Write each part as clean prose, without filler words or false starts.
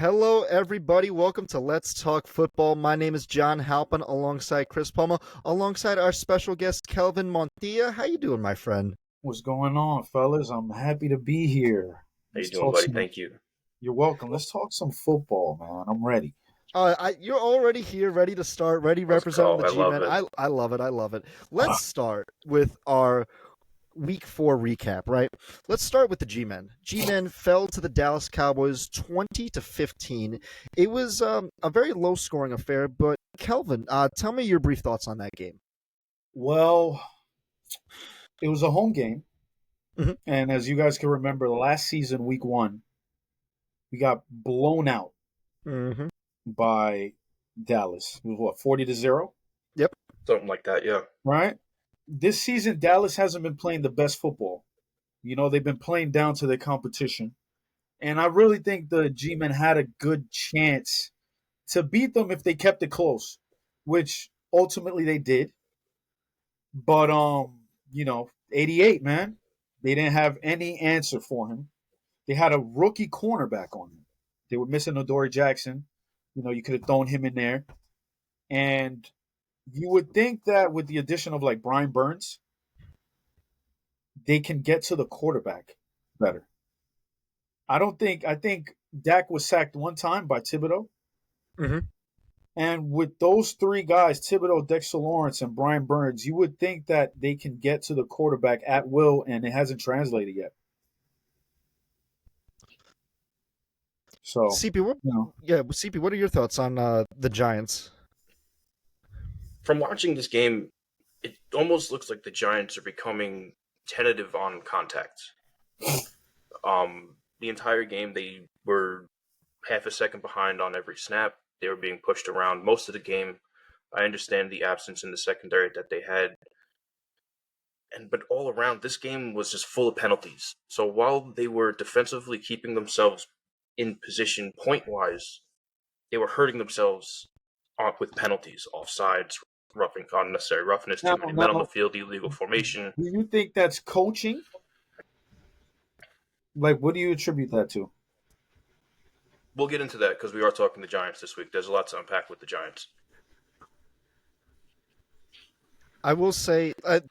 Hello, everybody. Welcome to Let's Talk Football. My name is John Halpin, alongside Chris Palma, alongside our special guest Kelvin Montilla. How you doing, my friend? What's going on, fellas? I'm happy to be here. How you Let's doing, talk buddy? some. Thank you. You're welcome. Let's talk some football, man. I'm ready. You're already here, ready to start, ready Let's representing go. the I love G-Men. it. I love it. I love it. Let's start with our Week 4 recap, right? Let's start with the G-Men. G-Men fell to the Dallas Cowboys 20-15. It was a very low-scoring affair, but Kelvin, tell me your brief thoughts on that game. Well, it was a home game, Mhm. and as you guys can remember, last season, Week 1, we got blown out Mm-hmm. by Dallas. It was what, 40-0, Yep. Something like that, yeah. right? This season, Dallas hasn't been playing the best football. You know, they've been playing down to their competition, and I really think the G-Men had a good chance to beat them if they kept it close, which ultimately they did. But 88, man, they didn't have any answer for him. They had a rookie cornerback on him. They were missing Adoree Jackson. You know, you could have thrown him in there. And you would think that with the addition of like Brian Burns, they can get to the quarterback better. I think Dak was sacked one time by Thibodeau. Mm-hmm. And with those three guys, Thibodeau, Dexter Lawrence, and Brian Burns, you would think that they can get to the quarterback at will, and it hasn't translated yet. So, CP, you know, CP, what are your thoughts on the Giants? From watching this game, it almost looks like the Giants are becoming tentative on contact. The entire game, they were half a second behind on every snap. They were being pushed around most of the game. I understand the absence in the secondary that they had. But all around, this game was just full of penalties. So while they were defensively keeping themselves in position point-wise, they were hurting themselves with penalties, offsides, roughing, unnecessary roughness, now, too many men on the now, field, illegal formation. do you think that's coaching? Like, what do you attribute that to? We'll get into that because we are talking the Giants this week. There's a lot to unpack with the Giants. I will say, to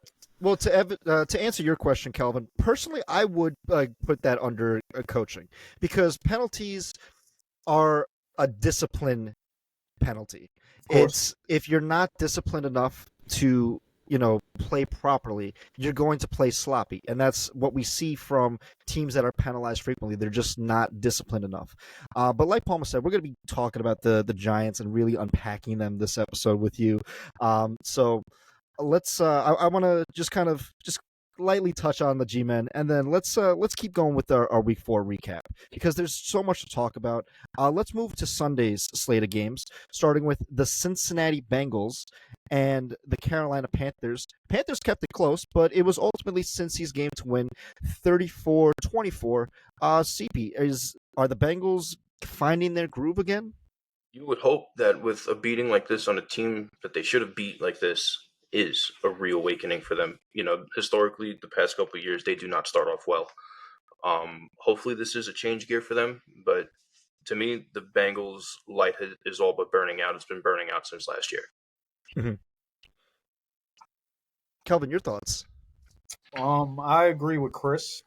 answer your question, Calvin, personally, I would put that under coaching because penalties are a discipline penalty. Of course. It's if you're not disciplined enough to play properly, you're going to play sloppy, and that's what we see from teams that are penalized frequently. They're just not disciplined enough. But like Palmer said, we're going to be talking about the Giants and really unpacking them this episode with you. So let's I want to just lightly touch on the G-Men, and then let's keep going with our Week 4 recap because there's so much to talk about. Let's move to Sunday's slate of games, starting with the Cincinnati Bengals and the Carolina Panthers. Panthers kept it close, but it was ultimately Cincy's game to win 34-24. CP, are the Bengals finding their groove again? You would hope that with a beating like this on a team that they should have beat like this is a reawakening for them. You know, historically, the past couple of years, they do not start off well. Hopefully this is a change gear for them, but to me, the Bengals light is all but burning out. It's been burning out since last year. Mm-hmm. Kelvin, your thoughts? I agree with Chris.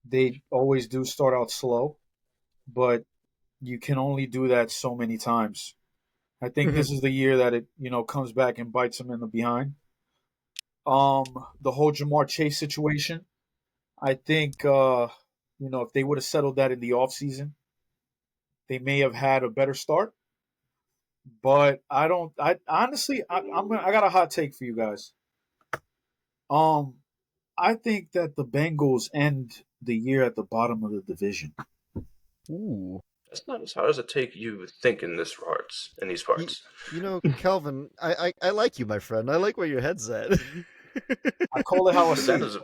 They always do start out slow, but you can only do that so many times. I think Mm-hmm. this is the year that it, comes back and bites them in the behind. The whole Jamar Chase situation, I think, if they would have settled that in the offseason, they may have had a better start. But I don't. I honestly, I got a hot take for you guys. Um, I think that the Bengals end the year at the bottom of the division. Ooh. That's not as hard as it take you think in these parts. Kelvin, I like you, my friend. I like where your head's at. I call it how I see That it. is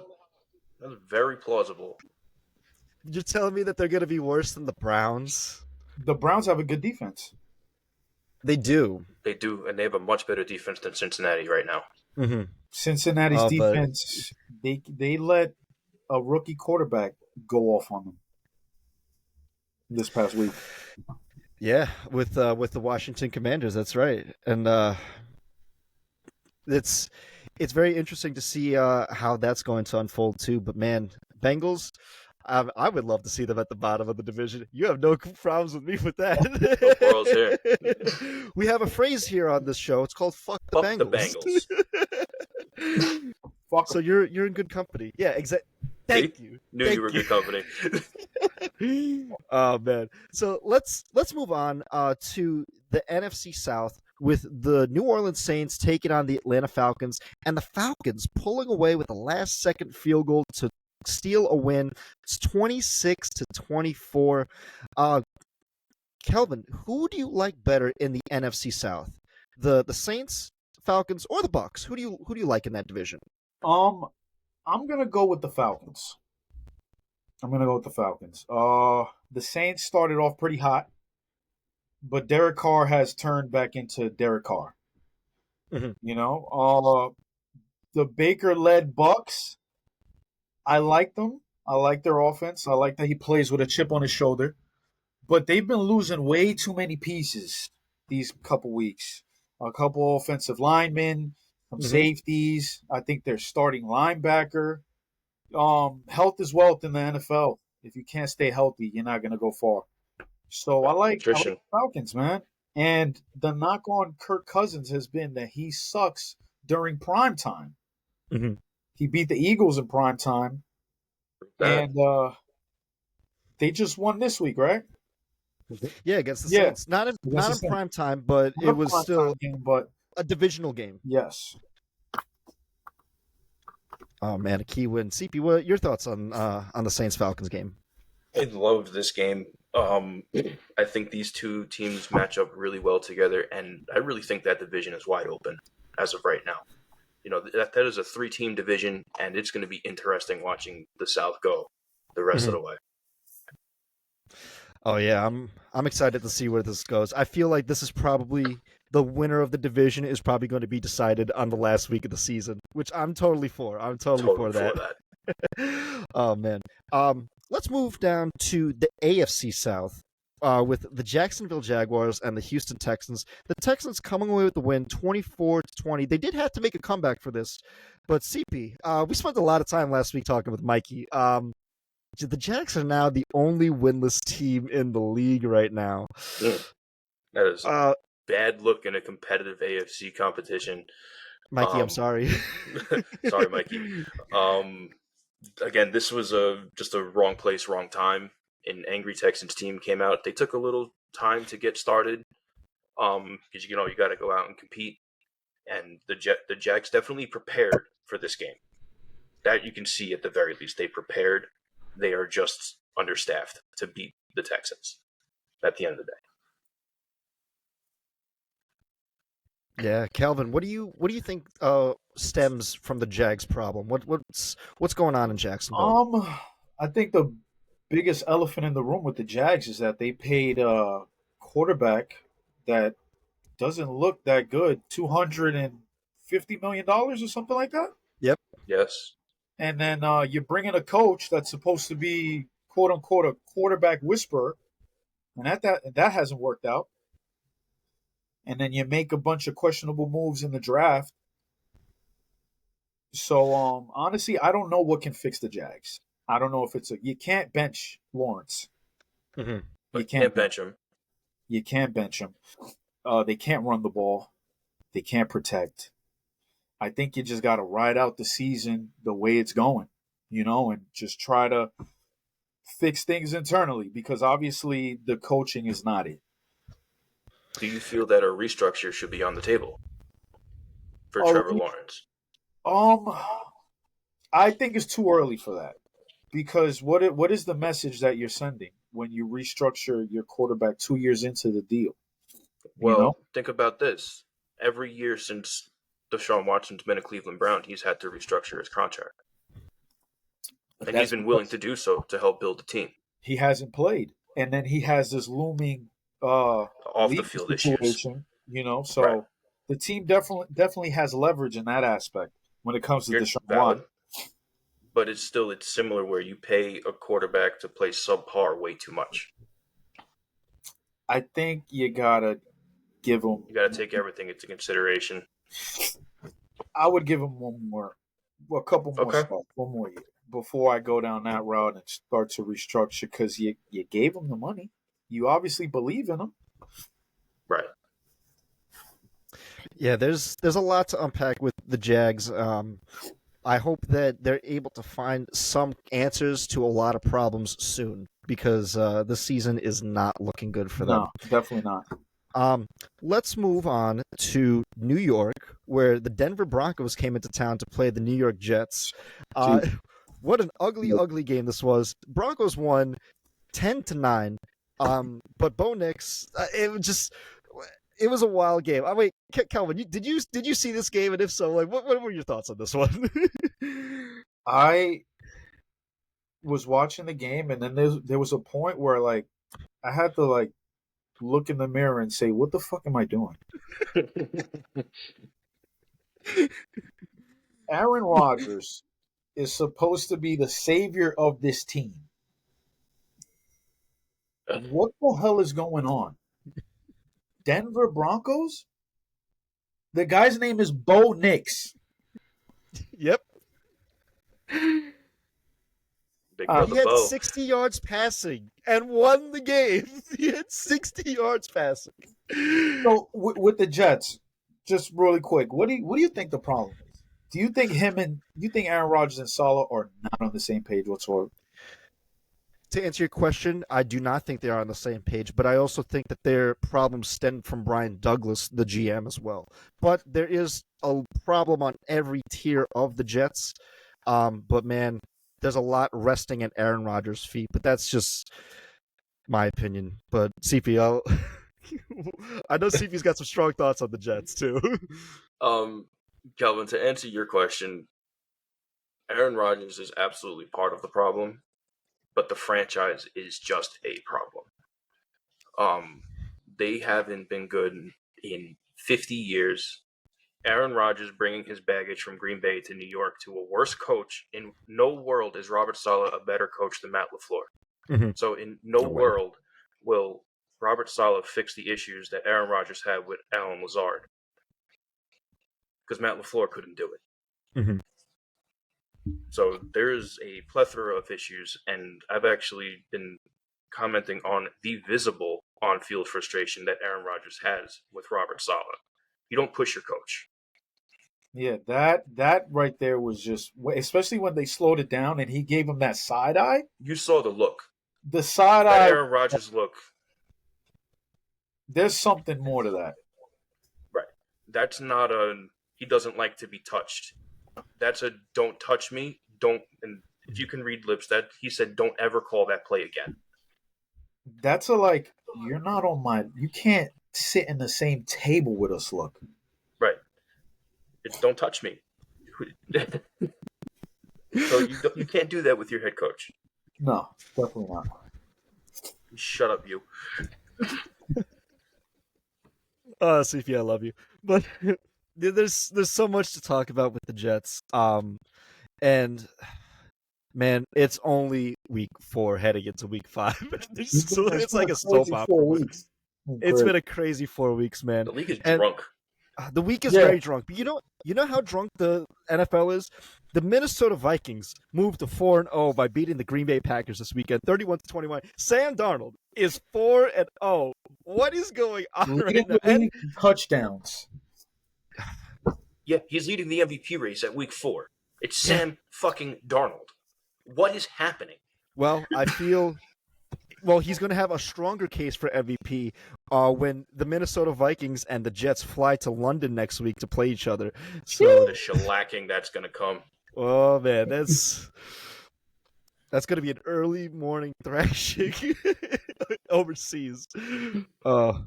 very plausible. You're telling me that they're going to be worse than the Browns? The Browns have a good defense. They do. They do, and they have a much better defense than Cincinnati right now. Mm-hmm. Cincinnati's But defense, they let a rookie quarterback go off on them this past week. Yeah, with the Washington Commanders, that's right. And it's it's very interesting to see how that's going to unfold too. But man, Bengals, I would love to see them at the bottom of the division. You have no problems with me with No quarrels here. that. We have a phrase here on this show. It's called "fuck the Fuck the Bengals." Fuck So 'em. you're in good company. Yeah, exactly. Thank you. Knew Thank you were good company. Oh man. So let's move on to the NFC South with the New Orleans Saints taking on the Atlanta Falcons and the Falcons pulling away with a last second field goal to steal a win. It's 26-24. Uh Kelvin, who do you like better in the NFC South? The Saints, Falcons, or the Bucks? Who do you like in that division? I'm gonna go with the Falcons. The Saints started off pretty hot, but Derek Carr has turned back into Derek Carr. Mhm. You know, the Baker-led Bucks. I like them. I like their offense. I like that he plays with a chip on his shoulder. But they've been losing way too many pieces these couple weeks. A couple offensive linemen, some Mhm. safeties. I think their starting linebacker. Health is wealth in the NFL. If you can't stay healthy, you're not gonna go far. So I like Nutrition. the Falcons, man. And the knock on Kirk Cousins has been that he sucks during prime time. Mhm. He beat the Eagles in prime time, That. and they just won this week, right? Yeah, against the Yeah, Saints. Not in against not the in Saints. prime time, but Not it a was prime time still game, but a divisional game. yes. Oh man, a key win. CP, what are your thoughts on the Saints Falcons game? I loved this game. I think these two teams match up really well together, and I really think that division is wide open as of right now. You know, that is a three-team division, and it's going to be interesting watching the South go the rest of Mhm. the way. Oh yeah, I'm excited to see where this goes. I feel like this is probably the winner of the division is probably going to be decided on the last week of the season, which I'm totally for. I'm totally Totally for for that. that. Oh man. Let's move down to the AFC South. With the Jacksonville Jaguars and the Houston Texans. The Texans coming away with the win 24-20. They did have to make a comeback for this, but CP, we spent a lot of time last week talking with Mikey. The Jags are now the only winless team in the league right now. Mm. That is a Uh, bad look in a competitive AFC competition. Mikey, I'm Um, sorry. sorry, Mikey. Um, again, this was just a wrong place, wrong time. An angry Texans team came out. They took a little time to get started. Because you got to go out and compete, and the Jags definitely prepared for this game. That you can see at the very least. They prepared. They are just understaffed to beat the Texans at the end of the day. Yeah, Calvin, what do you think stems from the Jags problem? What's going on in Jacksonville? I think the biggest elephant in the room with the Jags is that they paid a quarterback that doesn't look that good, $250 million or something like that. Yep. Yes, And then you bring in a coach that's supposed to be quote unquote a quarterback whisperer, and that hasn't worked out. And then you make a bunch of questionable moves in the draft. So honestly, I don't know what can fix the Jags. I don't know if you can't bench Lawrence. Hmm. You but you can't can't bench. bench him. You can't bench him. They can't run the ball. They can't protect. I think you just got to ride out the season the way it's going, and just try to fix things internally because obviously the coaching is not it. Do you feel that a restructure should be on the table for Oh, Trevor Lawrence? um, I think it's too early for that because what is the message that you're sending when you restructure your quarterback 2 years into the deal? You know, Well, think about this. Every year since Deshaun Watson's been a Cleveland Brown, he's had to restructure his contract. And he's that's been willing because to do so to help build the team. he hasn't played, and then he has this looming Off the legal field issues. situation. Right. So the team definitely has leverage in that aspect when it comes to You're Deshaun valid. Watson. But it's similar where you pay a quarterback to play subpar way too much. I think you gotta give him. You got to take everything into consideration. I would give him a couple more Okay. starts, one more year before I go down that route and start to restructure. Because you gave him the money, you obviously believe in him. Right. Yeah, there's a lot to unpack with the Jags. I hope that they're able to find some answers to a lot of problems soon because the season is not looking good for them. No, definitely not. Let's move on to New York, where the Denver Broncos came into town to play the New York Jets. What an ugly game this was. Broncos won 10-9. But Bo Nix, it was a wild game. Wait, Kelvin, did you see this game? And if so, like, what were your thoughts on this one? I was watching the game, and then there was a point where like I had to like look in the mirror and say, "What the fuck am I doing?" Aaron Rodgers is supposed to be the savior of this team. What the hell is going on? Denver Broncos? The guy's name is Bo Nix. Yep. Big He brother had Bo. 60 yards passing and won the game. He had 60 yards passing. So with the Jets, just really quick, what do you think the problem is? Do you think Aaron Rodgers and Saleh are not on the same page whatsoever? To answer your question, I do not think they are on the same page, but I also think that their problems stem from Brian Douglas, the GM, as well. But there is a problem on every tier of the Jets. But man, there's a lot resting at Aaron Rodgers' feet. But that's just my opinion. But CPO, I know CP's got some strong thoughts on the Jets too. Kelvin, to answer your question, Aaron Rodgers is absolutely part of the problem, but the franchise is just a problem. They haven't been good in 50 years. Aaron Rodgers bringing his baggage from Green Bay to New York to a worse coach. In no world is Robert Saleh a better coach than Matt LaFleur. Mm-hmm. So in no world will Robert Saleh fix the issues that Aaron Rodgers had with Alan Lazard. Because Matt LaFleur couldn't do it. Mm-hmm. So there's a plethora of issues, and I've actually been commenting on the visible on-field frustration that Aaron Rodgers has with Robert Saleh. You don't push your coach. Yeah, that right there was just, especially when they slowed it down and he gave him that side eye. You saw the look. The side That eye. Aaron Rodgers look. There's something more to that. Right. That's not he doesn't like to be touched. That's a don't touch me. And if you can read lips, that he said don't ever call that play again. That's you're not on you can't sit in the same table with us look. Right. It's don't touch me. So you can't do that with your head coach. No, definitely not. Shut up, you. CP, I love you. But there's so much to talk about with the Jets. And man, it's only week 4 heading into week 5. It's like a soap opera. 4 weeks. It's been a crazy 4 weeks, man. The league is drunk. The week is very drunk. But you know how drunk the NFL is? The Minnesota Vikings moved to 4-0 by beating the Green Bay Packers this weekend, 31-21. Sam Darnold is 4-0. What is going on right now? And touchdowns. Yeah, he's leading the MVP race at week 4. It's Sam fucking Darnold. What is happening? Well, I feel he's going to have a stronger case for MVP when the Minnesota Vikings and the Jets fly to London next week to play each other. So the shellacking that's going to come. Oh man, that's going to be an early morning thrashing overseas. Oh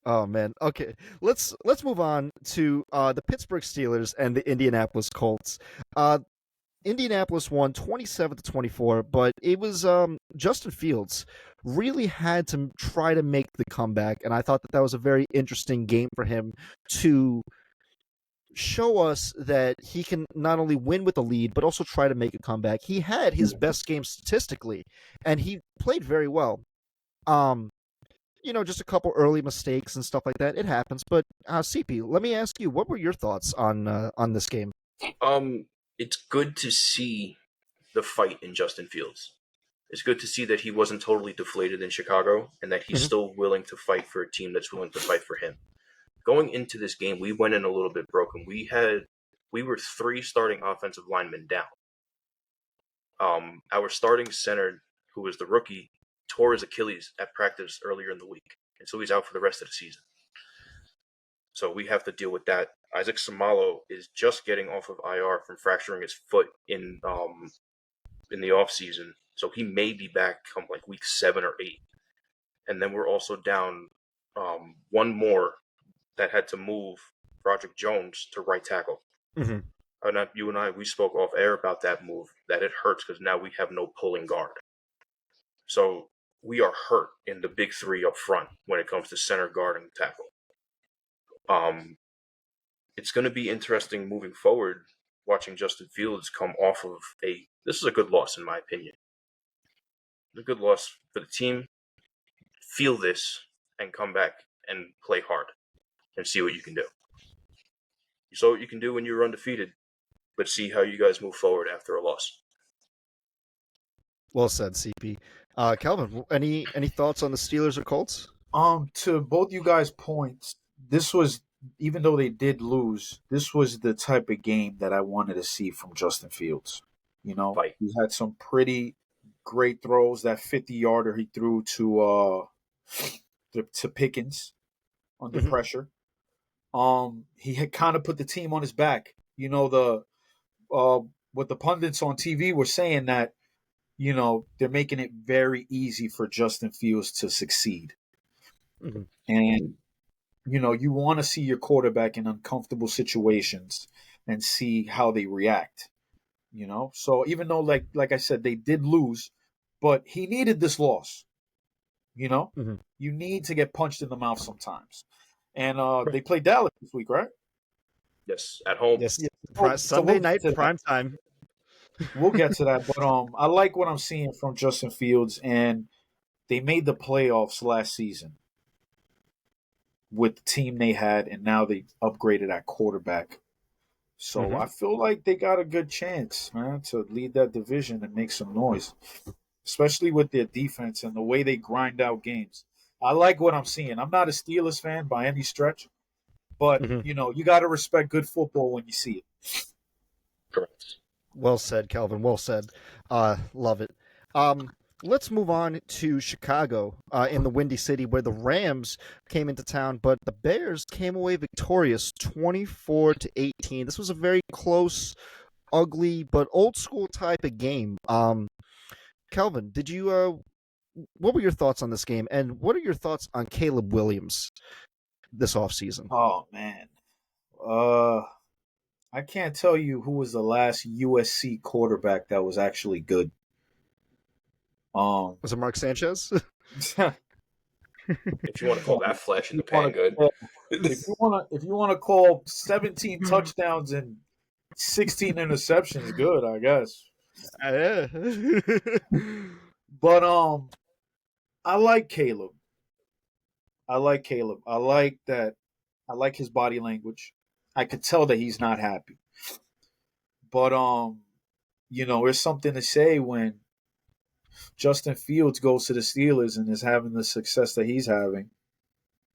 man. Okay, let's move on to the Pittsburgh Steelers and the Indianapolis Colts. Indianapolis won 27-24, but it was Justin Fields really had to try to make the comeback, and I thought that was a very interesting game for him to show us that he can not only win with the lead, but also try to make a comeback. He had his best game statistically, and he played very well. just a couple early mistakes and stuff like that. It happens. But CP, let me ask you, what were your thoughts on this game? It's good to see the fight in Justin Fields. It's good to see that he wasn't totally deflated in Chicago and that he's Mhm. still willing to fight for a team that's willing to fight for him. Going into this game, we went in a little bit broken. We were 3 starting offensive linemen down. Our starting center, who was the rookie, tore his Achilles at practice earlier in the week, and so he's out for the rest of the season. So we have to deal with that. Isaac Samalo is just getting off of IR from fracturing his foot in the off season, so he may be back come like week 7 or 8. And then we're also down one more that had to move Roderick Jones to right tackle. Mm-hmm. You and I, we spoke off air about that move, that it hurts because now we have no pulling guard. So we are hurt in the big 3 up front when it comes to center, guard, and tackle. It's going to be interesting moving forward, watching Justin Fields come off of this is a good loss in my opinion. A good loss for the team. Feel this and come back and play hard and see what you can do. You saw what you can do when you were undefeated, but see how you guys move forward after a loss. Well said, CP. Kelvin, any thoughts on the Steelers or Colts? To both you guys' points, this was, even though they did lose, this was the type of game that I wanted to see from Justin Fields. Fight. He had some pretty great throws. That 50-yarder he threw to Pickens under Mhm. pressure. He had kind of put the team on his back. What the pundits on TV were saying, that they're making it very easy for Justin Fields to succeed. Mhm. And you want to see your quarterback in uncomfortable situations and see how they react. So even though, like I said, they did lose, but he needed this loss. Mhm. You need to get punched in the mouth sometimes. And Right. they play Dallas this week, right? Yes, at home. Yes, Yeah. So Sunday we'll get night to that. prime time. We'll get to that. But I like what I'm seeing from Justin Fields, and they made the playoffs last season with the team they had, and now they upgraded at quarterback. So Mhm. I feel like they got a good chance, man, to lead that division and make some noise, especially with their defense and the way they grind out games. I like what I'm seeing. I'm not a Steelers fan by any stretch, but Mhm. you got to respect good football when you see it. Correct. Well said, Kelvin. Well said. Love it. Let's move on to Chicago in the Windy City, where the Rams came into town, but the Bears came away victorious, 24-18. This was a very close, ugly, but old school type of game. Kelvin, did you? What were your thoughts on this game, and what are your thoughts on Caleb Williams this offseason? Oh man, uh, I can't tell you who was the last USC quarterback that was actually good. Um, Was it Mark Sanchez? if If you want to call that flash in you the pan want good. to, if you want to call 17 touchdowns and 16 interceptions good, I guess. Yeah. But I like Caleb. I like Caleb. I like that. I like his body language. I could tell that he's not happy. But there's something to say when Justin Fields goes to the Steelers and is having the success that he's having,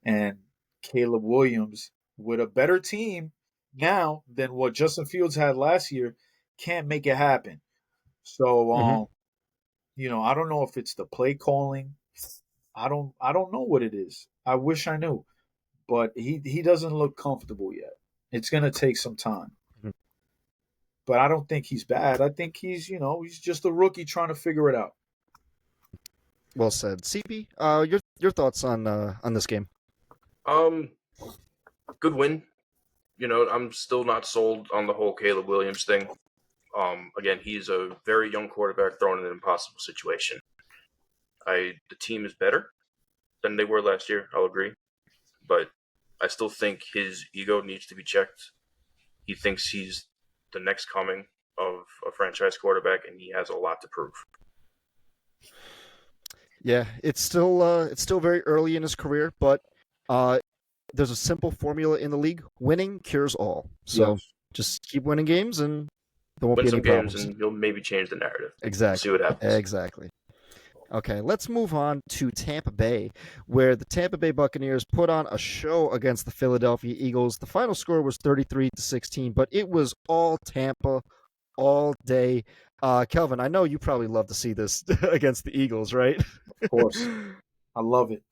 and Caleb Williams with a better team now than what Justin Fields had last year can't make it happen. So Mhm. I don't know if it's the play calling. I don't know what it is. I wish I knew. But he doesn't look comfortable yet. It's gonna take some time. Mhm. But I don't think he's bad. I think he's just a rookie trying to figure it out. Well said, CP. Your thoughts on this game? Um, Good win. I'm still not sold on the whole Caleb Williams thing. Again, he's a very young quarterback thrown in an impossible situation. The team is better than they were last year. I'll agree, but I still think his ego needs to be checked. He thinks he's the next coming of a franchise quarterback, and he has a lot to prove. Yeah, it's still very early in his career, but uh, there's a simple formula in the league: winning cures all. So Yes. just keep winning games, and there won't Win be any some games, problems. and you'll maybe change the narrative. We'll see Exactly. what happens. Exactly. Okay, let's move on to Tampa Bay, where the Tampa Bay Buccaneers put on a show against the Philadelphia Eagles. The final score was 33-16, but it was all Tampa all day. Kelvin, I know you probably love to see this against the Eagles, right? Of course. I love it.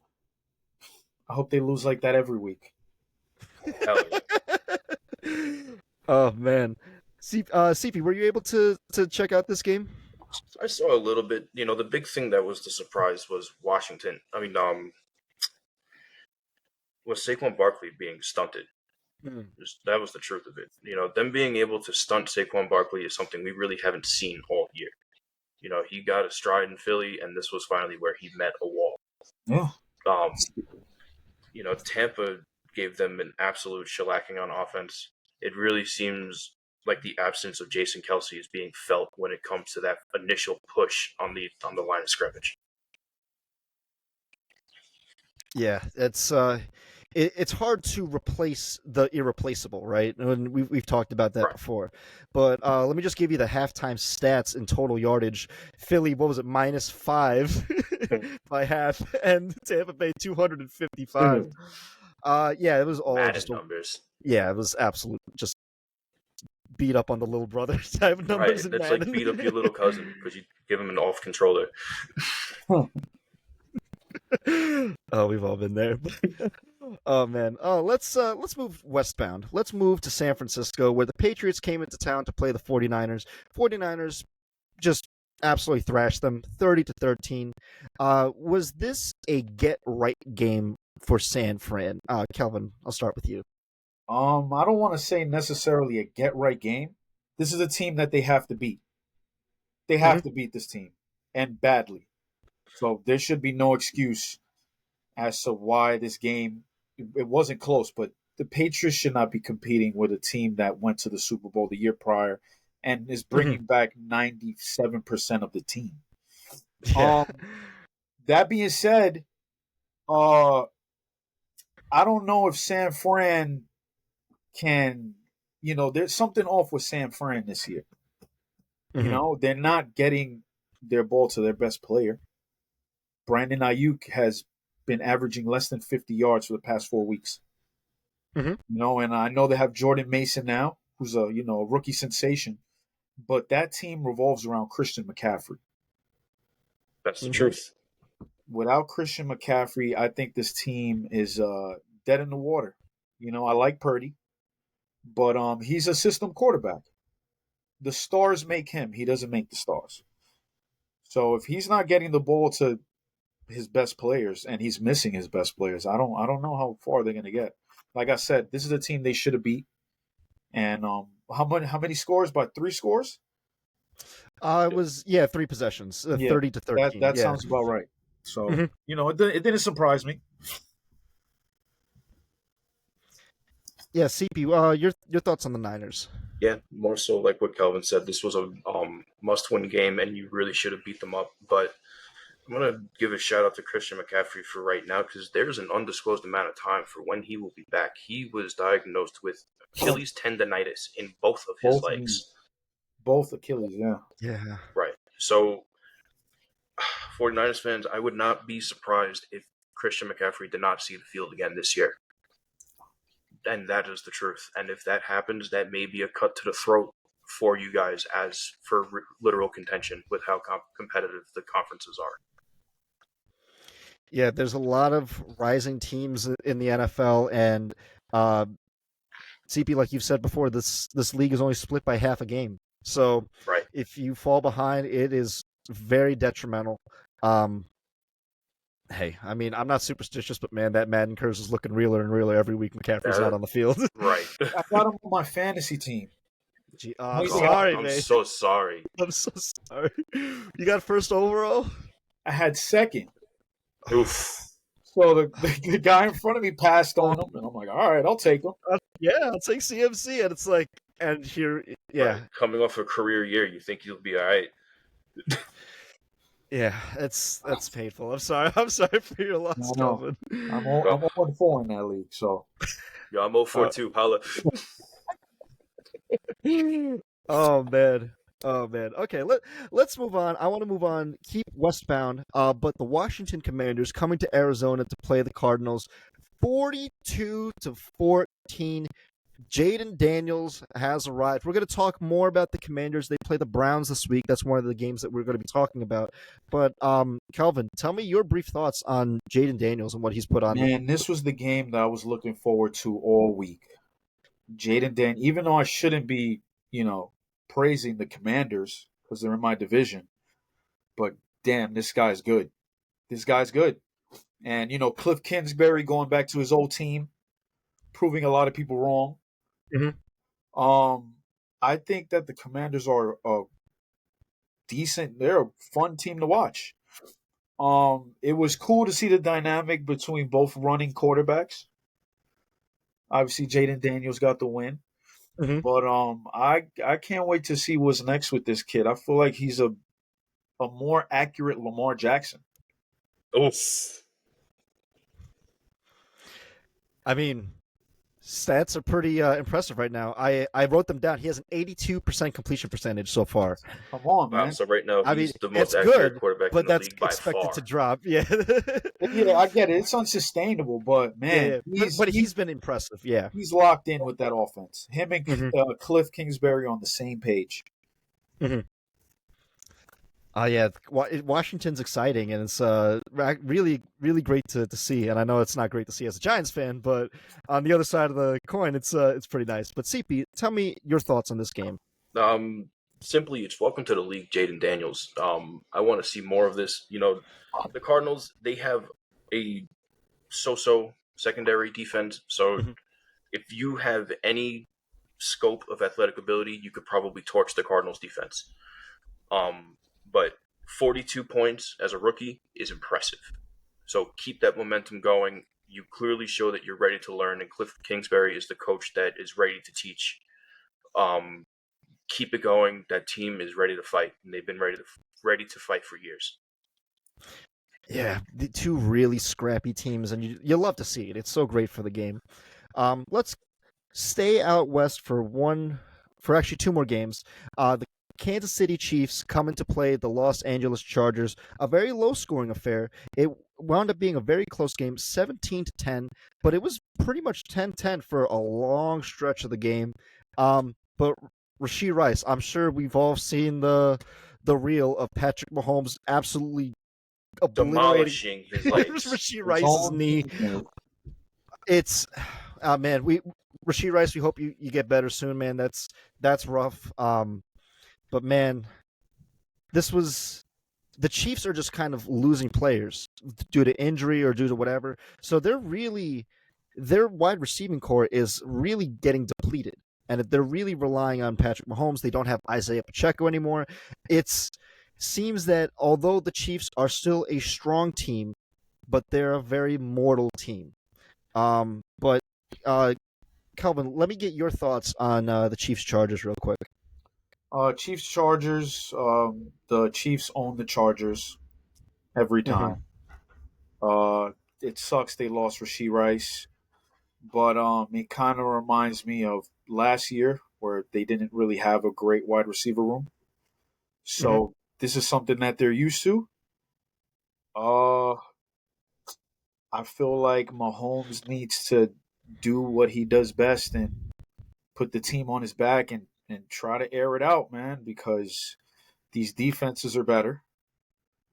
I hope they lose like that every week. Hell yeah. Oh man, CP, were you able to check out this game? I saw a little bit. The big thing that was the surprise was Washington. I mean, was Saquon Barkley being stunted. Hmm. That was the truth of it. Them being able to stunt Saquon Barkley is something we really haven't seen all year. He got a stride in Philly, and this was finally where he met a wall. Yeah. Um, Tampa gave them an absolute shellacking on offense. It really seems like the absence of Jason Kelsey is being felt when it comes to that initial push on the line of scrimmage. Yeah, it's hard to replace the irreplaceable, right? And we've talked about that Right. before. But let me just give you the halftime stats in total yardage. Philly, what was it, -5 by half, and Tampa Bay 255. Yeah, it was all Madden just numbers. yeah, it was absolute just beat up on the little brother type of numbers Right. in That's Madden. like beat up your little cousin because you give him an off controller. Oh, we've all been there. Oh man. Oh, let's move westbound. Let's move to San Francisco, where the Patriots came into town to play the 49ers. 49ers just absolutely thrashed them 30-13. Was this a get right game for San Fran? Kelvin, I'll start with you. I don't want to say necessarily a get right game. This is a team that they have to beat. They have to beat this team, and badly. So there should be no excuse as to why this game it wasn't close. But the Patriots should not be competing with a team that went to the Super Bowl the year prior and is bringing back 97% of the team. Yeah. That being said, uh, I don't know if San Fran can. There's something off with San Fran this year. They're not getting their ball to their best player. Brandon Ayuk has been averaging less than 50 yards for the past 4 weeks. Mhm. And I know they have Jordan Mason now, who's a rookie sensation, but that team revolves around Christian McCaffrey. That's the Mhm. truth. Without Christian McCaffrey, I think this team is dead in the water. I like Purdy, but he's a system quarterback. The stars make him. He doesn't make the stars. So if he's not getting the ball to his best players and he's missing his best players, I don't know how far they're gonna get. Like I said, this is a team they should have beat. And how many scores? By 3 scores? It was 3 possessions, Yeah, 30-13. that Yeah. sounds about right. So Mhm. it didn't surprise me. Yeah, CP, your thoughts on the Niners? Yeah, more so like what Kelvin said. This was a must-win game, and you really should have beat them up. But I'm gonna give a shout out to Christian McCaffrey for right now because there's an undisclosed amount of time for when he will be back. He was diagnosed with Achilles tendonitis in both of his Both legs. knees. Both Achilles, yeah. Yeah. Right. So, 49ers fans, I would not be surprised if Christian McCaffrey did not see the field again this year. And that is the truth. And if that happens, that may be a cut to the throat for you guys as for literal contention with how competitive the conferences are. Yeah, there's a lot of rising teams in the NFL, and CP, like you've said before, this league is only split by half a game. So Right. if you fall behind, it is very detrimental. Hey, I mean, I'm not superstitious, but man, that Madden curse is looking realer and realer every week McCaffrey's not on the field. Right. I got him on my fantasy team. Gee, I'm I'm God, sorry, I'm man. so sorry. I'm so sorry. You got first overall? I had second. Oof. So the guy in front of me passed on him, and I'm like, all right, I'll take him. Yeah, I'll take CMC, and it's like, and here, yeah, Right. Coming off a career year, you think you'll be all right. Yeah, that's painful. I'm sorry. I'm sorry for your loss, No, no. Kelvin. Yo, I'm 0-4 in that league, so yo, I'm 0 for Uh, 2. Holla. oh man. Oh man. Okay, let's move on. I want to move on. Keep westbound. But the Washington Commanders coming to Arizona to play the Cardinals, 42-14. Jaden Daniels has arrived. We're going to talk more about the Commanders. They play the Browns this week. That's one of the games that we're going to be talking about. But Calvin, tell me your brief thoughts on Jaden Daniels and what he's put on. man, this was the game that I was looking forward to all week. Jaden Dan, even though I shouldn't be, praising the Commanders because they're in my division, but damn, this guy's good. This guy's good. And Cliff Kingsbury going back to his old team, proving a lot of people wrong. Mhm. Um, I think that the Commanders are a decent. They're a fun team to watch. It was cool to see the dynamic between both running quarterbacks. Obviously, Jaden Daniels got the win, Mhm. but I can't wait to see what's next with this kid. I feel like he's a more accurate Lamar Jackson. Oof. I mean, stats are pretty impressive right now. I wrote them down. He has an 82% completion percentage so far. Come on, Wow, man. so right now I mean, he's the most it's accurate good, quarterback in but the that's league by expected to far. drop. Yeah. Yeah, I get it. It's unsustainable, but Yeah, man, yeah. But he's been impressive. Yeah. he's locked in with that offense. Him and Mhm. Cliff Kingsbury on the same page. Mhm. Yeah, Washington's exciting, and it's really, really great to see. And I know it's not great to see as a Giants fan, but on the other side of the coin, it's pretty nice. But CP, tell me your thoughts on this game. Simply, it's welcome to the league, Jaden Daniels. I want to see more of this. The Cardinals, they have a so-so secondary defense. So Mhm. if you have any scope of athletic ability, you could probably torch the Cardinals defense. But 42 points as a rookie is impressive. So keep that momentum going. You clearly show that you're ready to learn, and Cliff Kingsbury is the coach that is ready to teach. Um, Keep it going. That team is ready to fight, and they've been ready to fight for years. Yeah, the two really scrappy teams, and you love to see it. It's so great for the game. Let's stay out west for actually two more games. The Kansas City Chiefs come into play the Los Angeles Chargers, a very low scoring affair. It wound up being a very close game, 17-10, but it was pretty much 10-10 for a long stretch of the game. But Rashee Rice, I'm sure we've all seen the reel of Patrick Mahomes absolutely obliterating Demolishing his legs. Rashee His Rice's own knee. teammate. It's man, we Rashee Rice, we hope you get better soon, man. That's rough. But man, this was the Chiefs are just kind of losing players due to injury or due to whatever. So their wide receiving core is really getting depleted. And if they're really relying on Patrick Mahomes, they don't have Isaiah Pacheco anymore. It seems that although the Chiefs are still a strong team, but they're a very mortal team. But Kelvin, let me get your thoughts on the Chiefs Chargers real quick. Chiefs Chargers. The Chiefs own the Chargers every Mm-hmm. time. Uh, it sucks they lost Rasheed Rice, but it kind of reminds me of last year where they didn't really have a great wide receiver room. Mm-hmm. So this is something that they're used to. Uh, I feel like Mahomes needs to do what he does best and put the team on his back and try to air it out, man, because these defenses are better,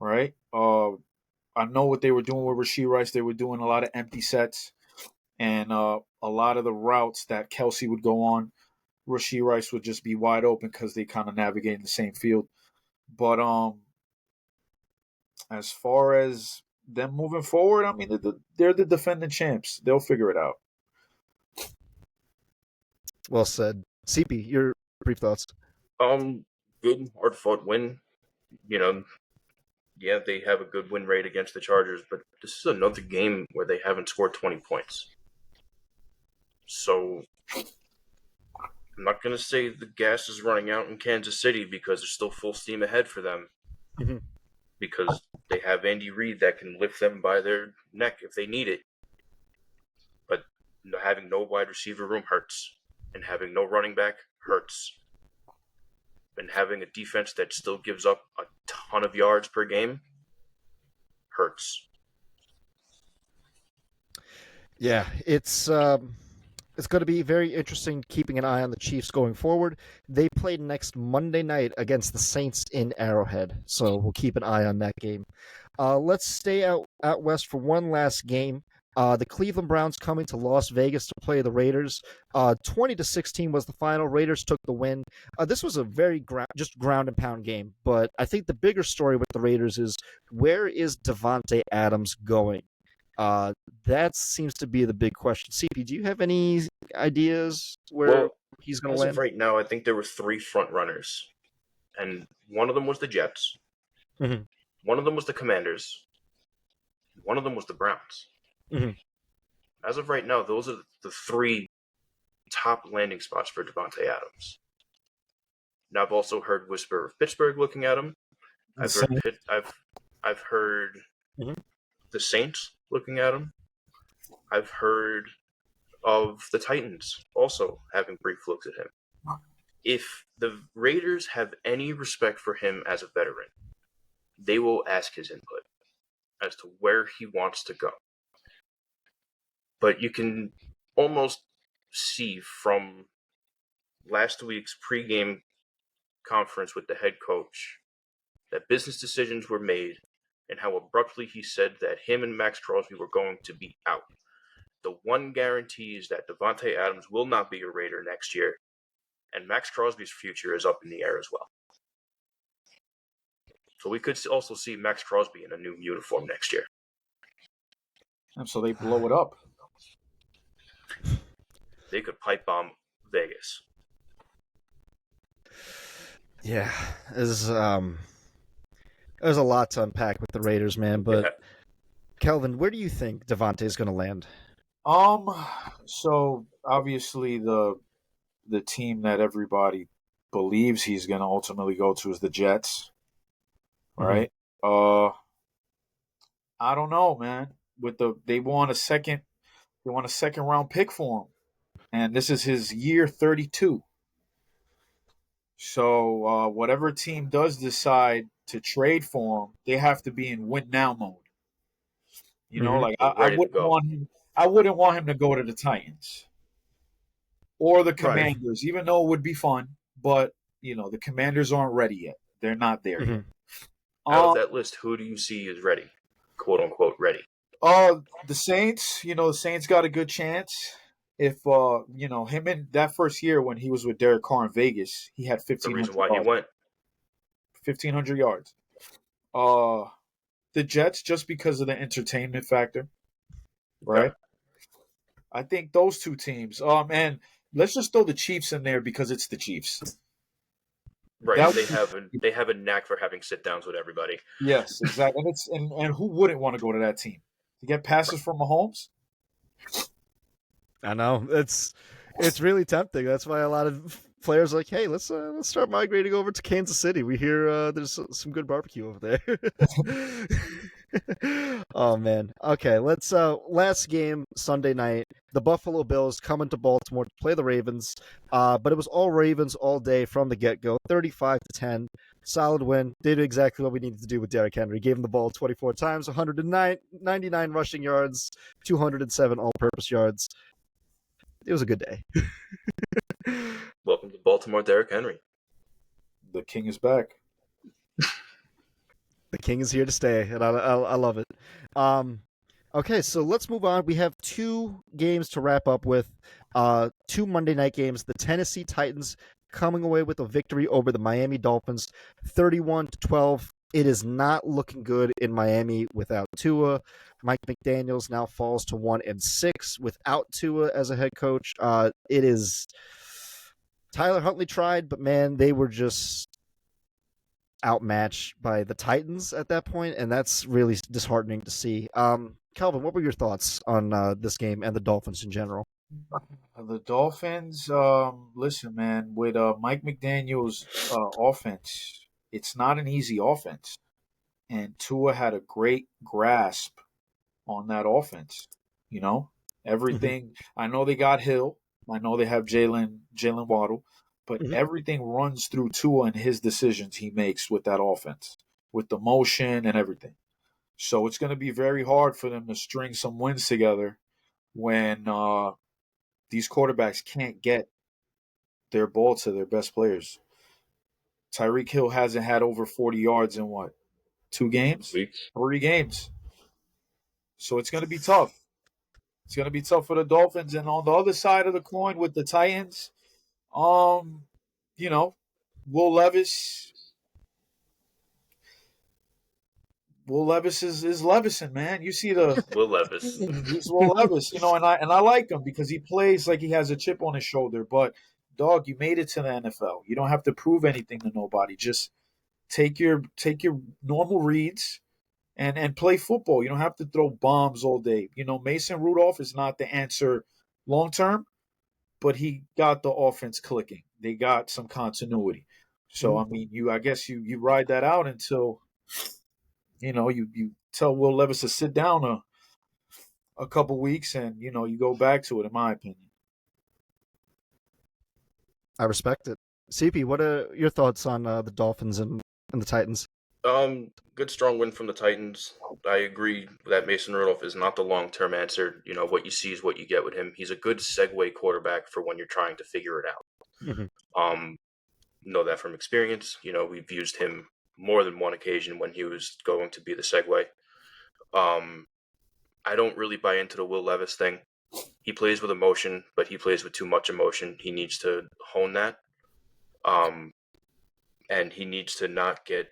right? I know what they were doing with Rasheed Rice. They were doing a lot of empty sets and a lot of the routes that Kelsey would go on. Rasheed Rice would just be wide open because they kind of navigate in the same field. But as far as them moving forward, I mean, they're the defending champs. They'll figure it out. Well said. CP, your brief thoughts. Um, Good, hard fought win. You know, yeah, they have a good win rate against the Chargers, but this is another game where they haven't scored 20 points. So I'm not going to say the gas is running out in Kansas City because there's still full steam ahead for them. Mhm. because they have Andy Reid that can lift them by their neck if they need it. But having no wide receiver room hurts, and having no running back hurts, and having a defense that still gives up a ton of yards per game hurts. Yeah, it's going to be very interesting keeping an eye on the Chiefs going forward. They play next Monday night against the Saints in Arrowhead, so we'll keep an eye on that game. Let's stay out west for one last game. The Cleveland Browns coming to Las Vegas to play the Raiders. 20-16 was the final. Raiders took the win. This was a very just ground and pound game, but I think the bigger story with the Raiders is, where is Davante Adams going? That seems to be the big question. CP, do you have any ideas where he's going to land? As of right now, I think there were 3 front runners, and one of them was the Jets, one of them was the Commanders, one of them was the Browns. As of right now, those are the 3 top landing spots for Davante Adams. Now, I've also heard whisper of Pittsburgh looking at him. I've heard the Saints looking at him. I've heard of the Titans also having brief looks at him. If the Raiders have any respect for him as a veteran, they will ask his input as to where he wants to go. But you can almost see from last week's pregame conference with the head coach that business decisions were made, and how abruptly he said that him and Max Crosby were going to be out. The one guarantee is that Davante Adams will not be a Raider next year, and Max Crosby's future is up in the air as well. So we could also see Max Crosby in a new uniform next year. And so they blow it up. They could pipe bomb Vegas. Yeah, there's a lot to unpack with the Raiders, man. But Kelvin, where do you think Davante is going to land? So obviously the team that everybody believes he's going to ultimately go to is the Jets, right? I don't know, man. They want a second round pick for him, and this is his year 32. So whatever team does decide to trade for him, they have to be in win now mode. You know, like I wouldn't want him to go to the Titans or the Commanders, right, even though it would be fun. But the Commanders aren't ready yet; they're not there yet. Out of that list, who do you see is ready, quote unquote, ready? The Saints. The Saints got a good chance. If him in that first year when he was with Derek Carr in Vegas, he had 1,500. The reason why he went 1,500 yards. The Jets, just because of the entertainment factor, right? Okay. I think those 2 teams. And let's just throw the Chiefs in there because it's the Chiefs. Right, they have a knack for having sit downs with everybody. Yes, exactly. And who wouldn't want to go to that team to get passes from Mahomes? I know it's really tempting. That's why a lot of players are like, hey, let's start migrating over to Kansas City. We hear there's some good barbecue over there. Oh man. Okay, let's last game Sunday night. The Buffalo Bills coming to Baltimore to play the Ravens. But it was all Ravens all day from the get-go. 35-10. Solid win. Did exactly what we needed to do with Derrick Henry. Gave him the ball 24 times, 199 rushing yards, 207 all-purpose yards. It was a good day. Welcome to Baltimore, Derrick Henry. The king is back. The king is here to stay, and I love it. Okay, so let's move on. We have 2 games to wrap up with. 2 Monday night games. The Tennessee Titans coming away with a victory over the Miami Dolphins, 31-12. It is not looking good in Miami without Tua. Mike McDaniels now falls to 1-6 without Tua as a head coach. It is Tyler Huntley tried, but man, they were just outmatched by the Titans at that point, and that's really disheartening to see. Kelvin, what were your thoughts on this game and the Dolphins in general? The Dolphins, listen, man, with Mike McDaniels' offense, it's not an easy offense. and Tua had a great grasp on that offense. You know, everything. I know they got Hill. I know they have Jalen Waddle, but Mhm. everything runs through Tua and his decisions he makes with that offense, with the motion and everything. So it's going to be very hard for them to string some wins together when these quarterbacks can't get their ball to their best players. Tyreek Hill hasn't had over 40 yards in what, 2 games? Weeks. 3 games. So it's going to be tough. It's going to be tough for the Dolphins. And on the other side of the coin with the Titans, um, you know, Will Levis. Will Levis is Levison, man. You see the Will Levis. he's Will Levis, and I like him because he plays like he has a chip on his shoulder. But dog, you made it to the NFL. You don't have to prove anything to nobody. Just take your normal reads and play football. You don't have to throw bombs all day. Mason Rudolph is not the answer long term, but he got the offense clicking. They got some continuity. So I mean, I guess you ride that out until you tell Will Levis to sit down a couple weeks and you go back to it. In my opinion, I respect it. CP, what are your thoughts on the Dolphins and the Titans? Good strong win from the Titans. I agree that Mason Rudolph is not the long-term answer. What you see is what you get with him. He's a good segue quarterback for when you're trying to figure it out. Mhm. Know that from experience. We've used him more than one occasion when he was going to be the segue. I don't really buy into the Will Levis thing. He plays with emotion, but he plays with too much emotion. He needs to hone that. And he needs to not get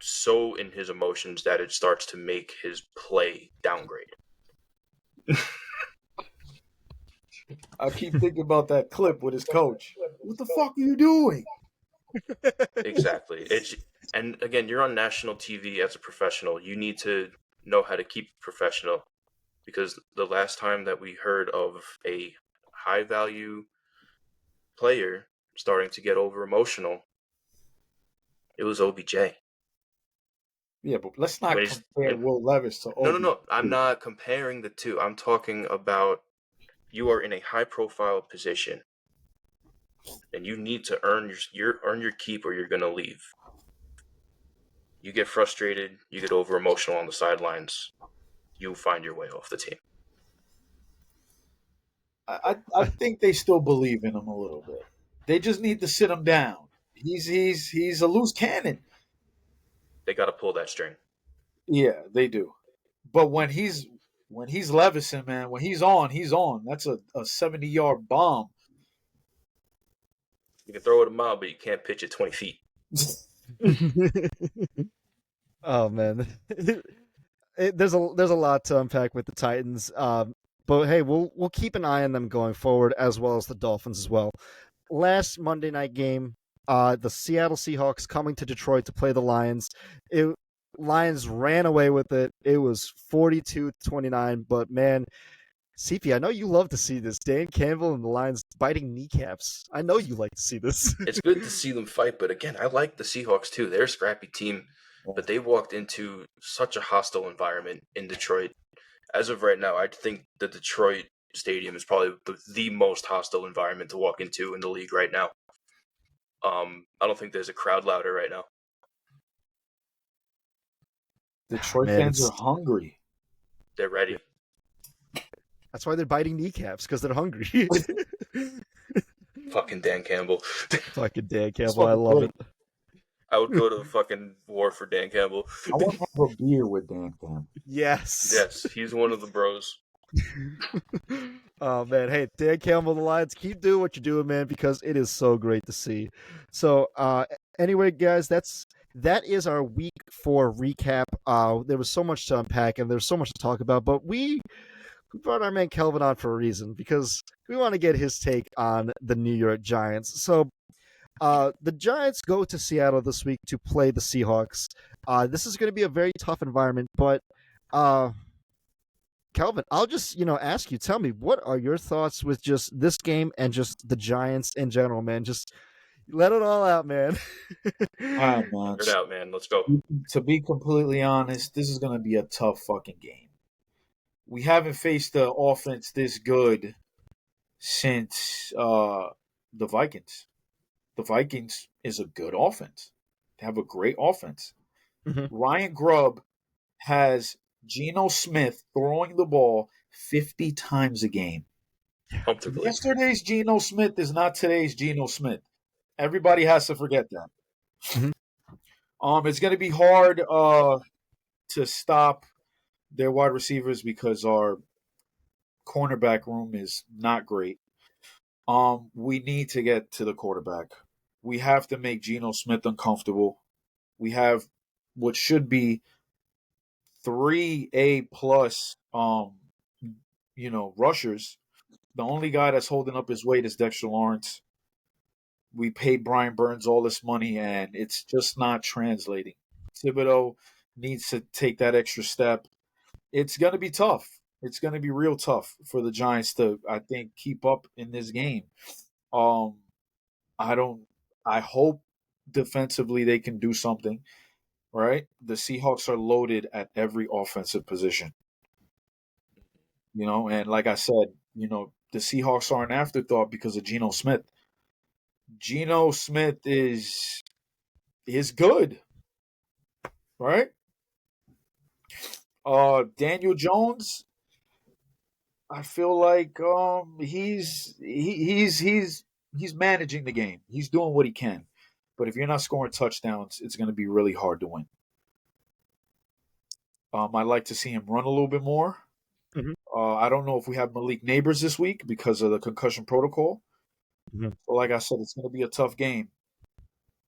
so in his emotions that it starts to make his play downgrade. I keep thinking about that clip with his coach. What the fuck are you doing? Exactly. And again, you're on national TV as a professional. You need to know how to keep professional, because the last time that we heard of a high value player starting to get over emotional, it was OBJ. Yeah, but let's not When he's compare Will Levis to no, no, Obi. no. I'm not comparing the two. I'm talking about you are in a high profile position and you need to earn your keep or you're gonna leave. You get frustrated, you get over emotional on the sidelines, you find your way off the team. I think they still believe in him a little bit. They just need to sit him down. He's a loose cannon. They got to pull that string. Yeah, they do. But when he's Levison, man, when he's on, he's on. That's a 70-yard bomb. You can throw it a mile, but you can't pitch it 20 feet. Oh man, there's a lot to unpack with the Titans. But hey, we'll keep an eye on them going forward, as well as the Dolphins as well. Last Monday night game, the Seattle Seahawks coming to Detroit to play the Lions. Lions ran away with it. It was 42-29. But man, CP, I know you love to see this. Dan Campbell and the Lions biting kneecaps. I know you like to see this. It's good to see them fight, but again, I like the Seahawks too. They're a scrappy team, but they walked into such a hostile environment in Detroit. As of right now, I think the Detroit stadium is probably the most hostile environment to walk into in the league right now. I don't think there's a crowd louder right now. Detroit Man, fans are hungry. They're ready. That's why they're biting kneecaps, because they're hungry. Fucking Dan Campbell. Fucking Dan It's Campbell, I fucking love great. it. I would go to fucking war for Dan Campbell. I want to have a beer with Dan Campbell. Yes. Yes, he's one of the bros. Oh man, hey, Dan Campbell, the Lions, keep doing what you're doing, man, because it is so great to see. So, anyway, guys, that is our week 4 recap. There was so much to unpack and there's so much to talk about, but we brought our man Kelvin on for a reason, because we want to get his take on the New York Giants. So, the Giants go to Seattle this week to play the Seahawks. This is going to be a very tough environment, but Kelvin, I'll just ask you. Tell me, what are your thoughts with just this game and just the Giants in general, man? Just Let it all out, man. All right, man. Figure it out, man. Let's go. To be completely honest, this is going to be a tough fucking game. We haven't faced the offense this good since the Vikings. The Vikings is a good offense. They have a great offense. Mhm. Ryan Grubb has Geno Smith throwing the ball 50 times a game. Comfortably. Yesterday's Geno Smith is not today's Geno Smith. Everybody has to forget that. Mhm. It's going to be hard to stop their wide receivers because our cornerback room is not great. We need to get to the quarterback. We have to make Geno Smith uncomfortable. We have what should be 3 A plus rushers. The only guy that's holding up his weight is Dexter Lawrence. We paid Brian Burns all this money and it's just not translating. Thibodeau needs to take that extra step. It's gonna be tough. It's gonna be real tough for the Giants to, I think, keep up in this game. Um I don't I hope defensively they can do something, right? The Seahawks are loaded at every offensive position. And like I said, the Seahawks are an afterthought because of Geno Smith. Geno Smith is good, right? Daniel Jones, I feel like he's managing the game. He's doing what he can. But if you're not scoring touchdowns, it's going to be really hard to win. I'd like to see him run a little bit more. Mhm. I don't know if we have Malik Neighbors this week because of the concussion protocol. Mhm. But like I said, it's going to be a tough game.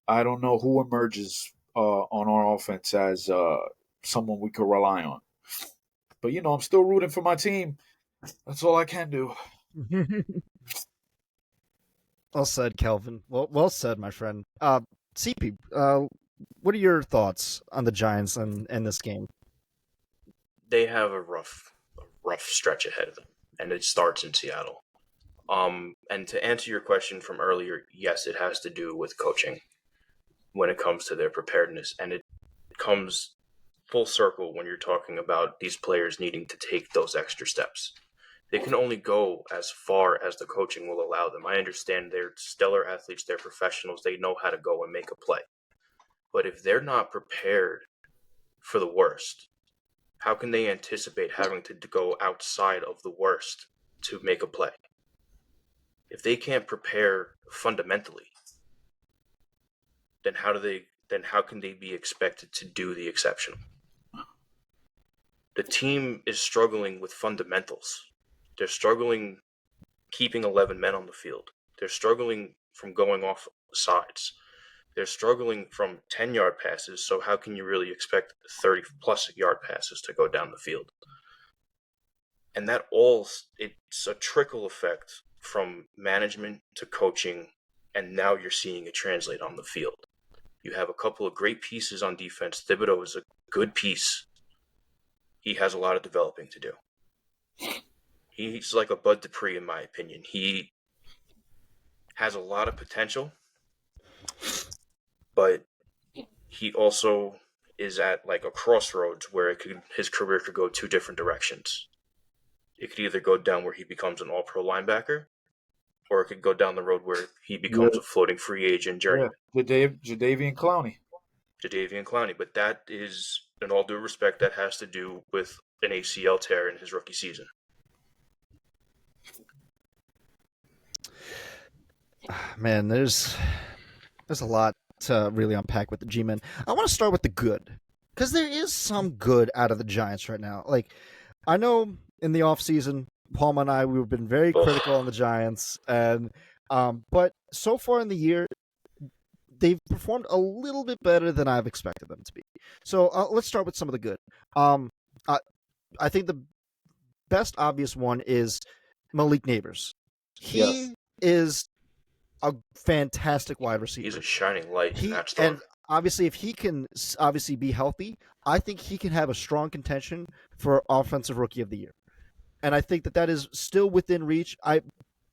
I don't know who emerges on our offense as someone we could rely on. But I'm still rooting for my team. That's all I can do. Well said, Kelvin. Well said, my friend. CP, what are your thoughts on the Giants and this game? They have a rough stretch ahead of them, and it starts in Seattle. And to answer your question from earlier, yes, it has to do with coaching when it comes to their preparedness, and it comes full circle when you're talking about these players needing to take those extra steps. They can only go as far as the coaching will allow them. I understand they're stellar athletes, they're professionals, they know how to go and make a play. But if they're not prepared for the worst, how can they anticipate having to go outside of the worst to make a play? If they can't prepare fundamentally, then how can they be expected to do the exceptional? The team is struggling with fundamentals. They're struggling keeping 11 men on the field. They're struggling from going off sides. They're struggling from 10-yard passes, so how can you really expect 30-plus yard passes to go down the field? And it's a trickle effect from management to coaching, and now you're seeing it translate on the field. You have a couple of great pieces on defense. Thibodeau is a good piece. He has a lot of developing to do. He's like a Bud Dupree, in my opinion. He has a lot of potential, but he also is at like a crossroads where his career could go two different directions. It could either go down where he becomes an all-pro linebacker, or it could go down the road where he Yeah, becomes a floating free agent yeah. journeyman, Jadeveon Clowney. Jadeveon Clowney. But that is, in all due respect, that has to do with an ACL tear in his rookie season. Man, there's a lot to really unpack with the G-Men. I want to start with the good because there is some good out of the Giants right now. Like, I know in the offseason, Palma and I, we've been very critical on the Giants, and but so far in the year, they've performed a little bit better than I've expected them to be. So let's start with some of the good. I, I think the best obvious one is Malik Neighbors. Yes. He is a fantastic wide receiver. He's a shining light in that storm. And obviously, if he can obviously be healthy, I think he can have a strong contention for offensive rookie of the year. And I think that is still within reach.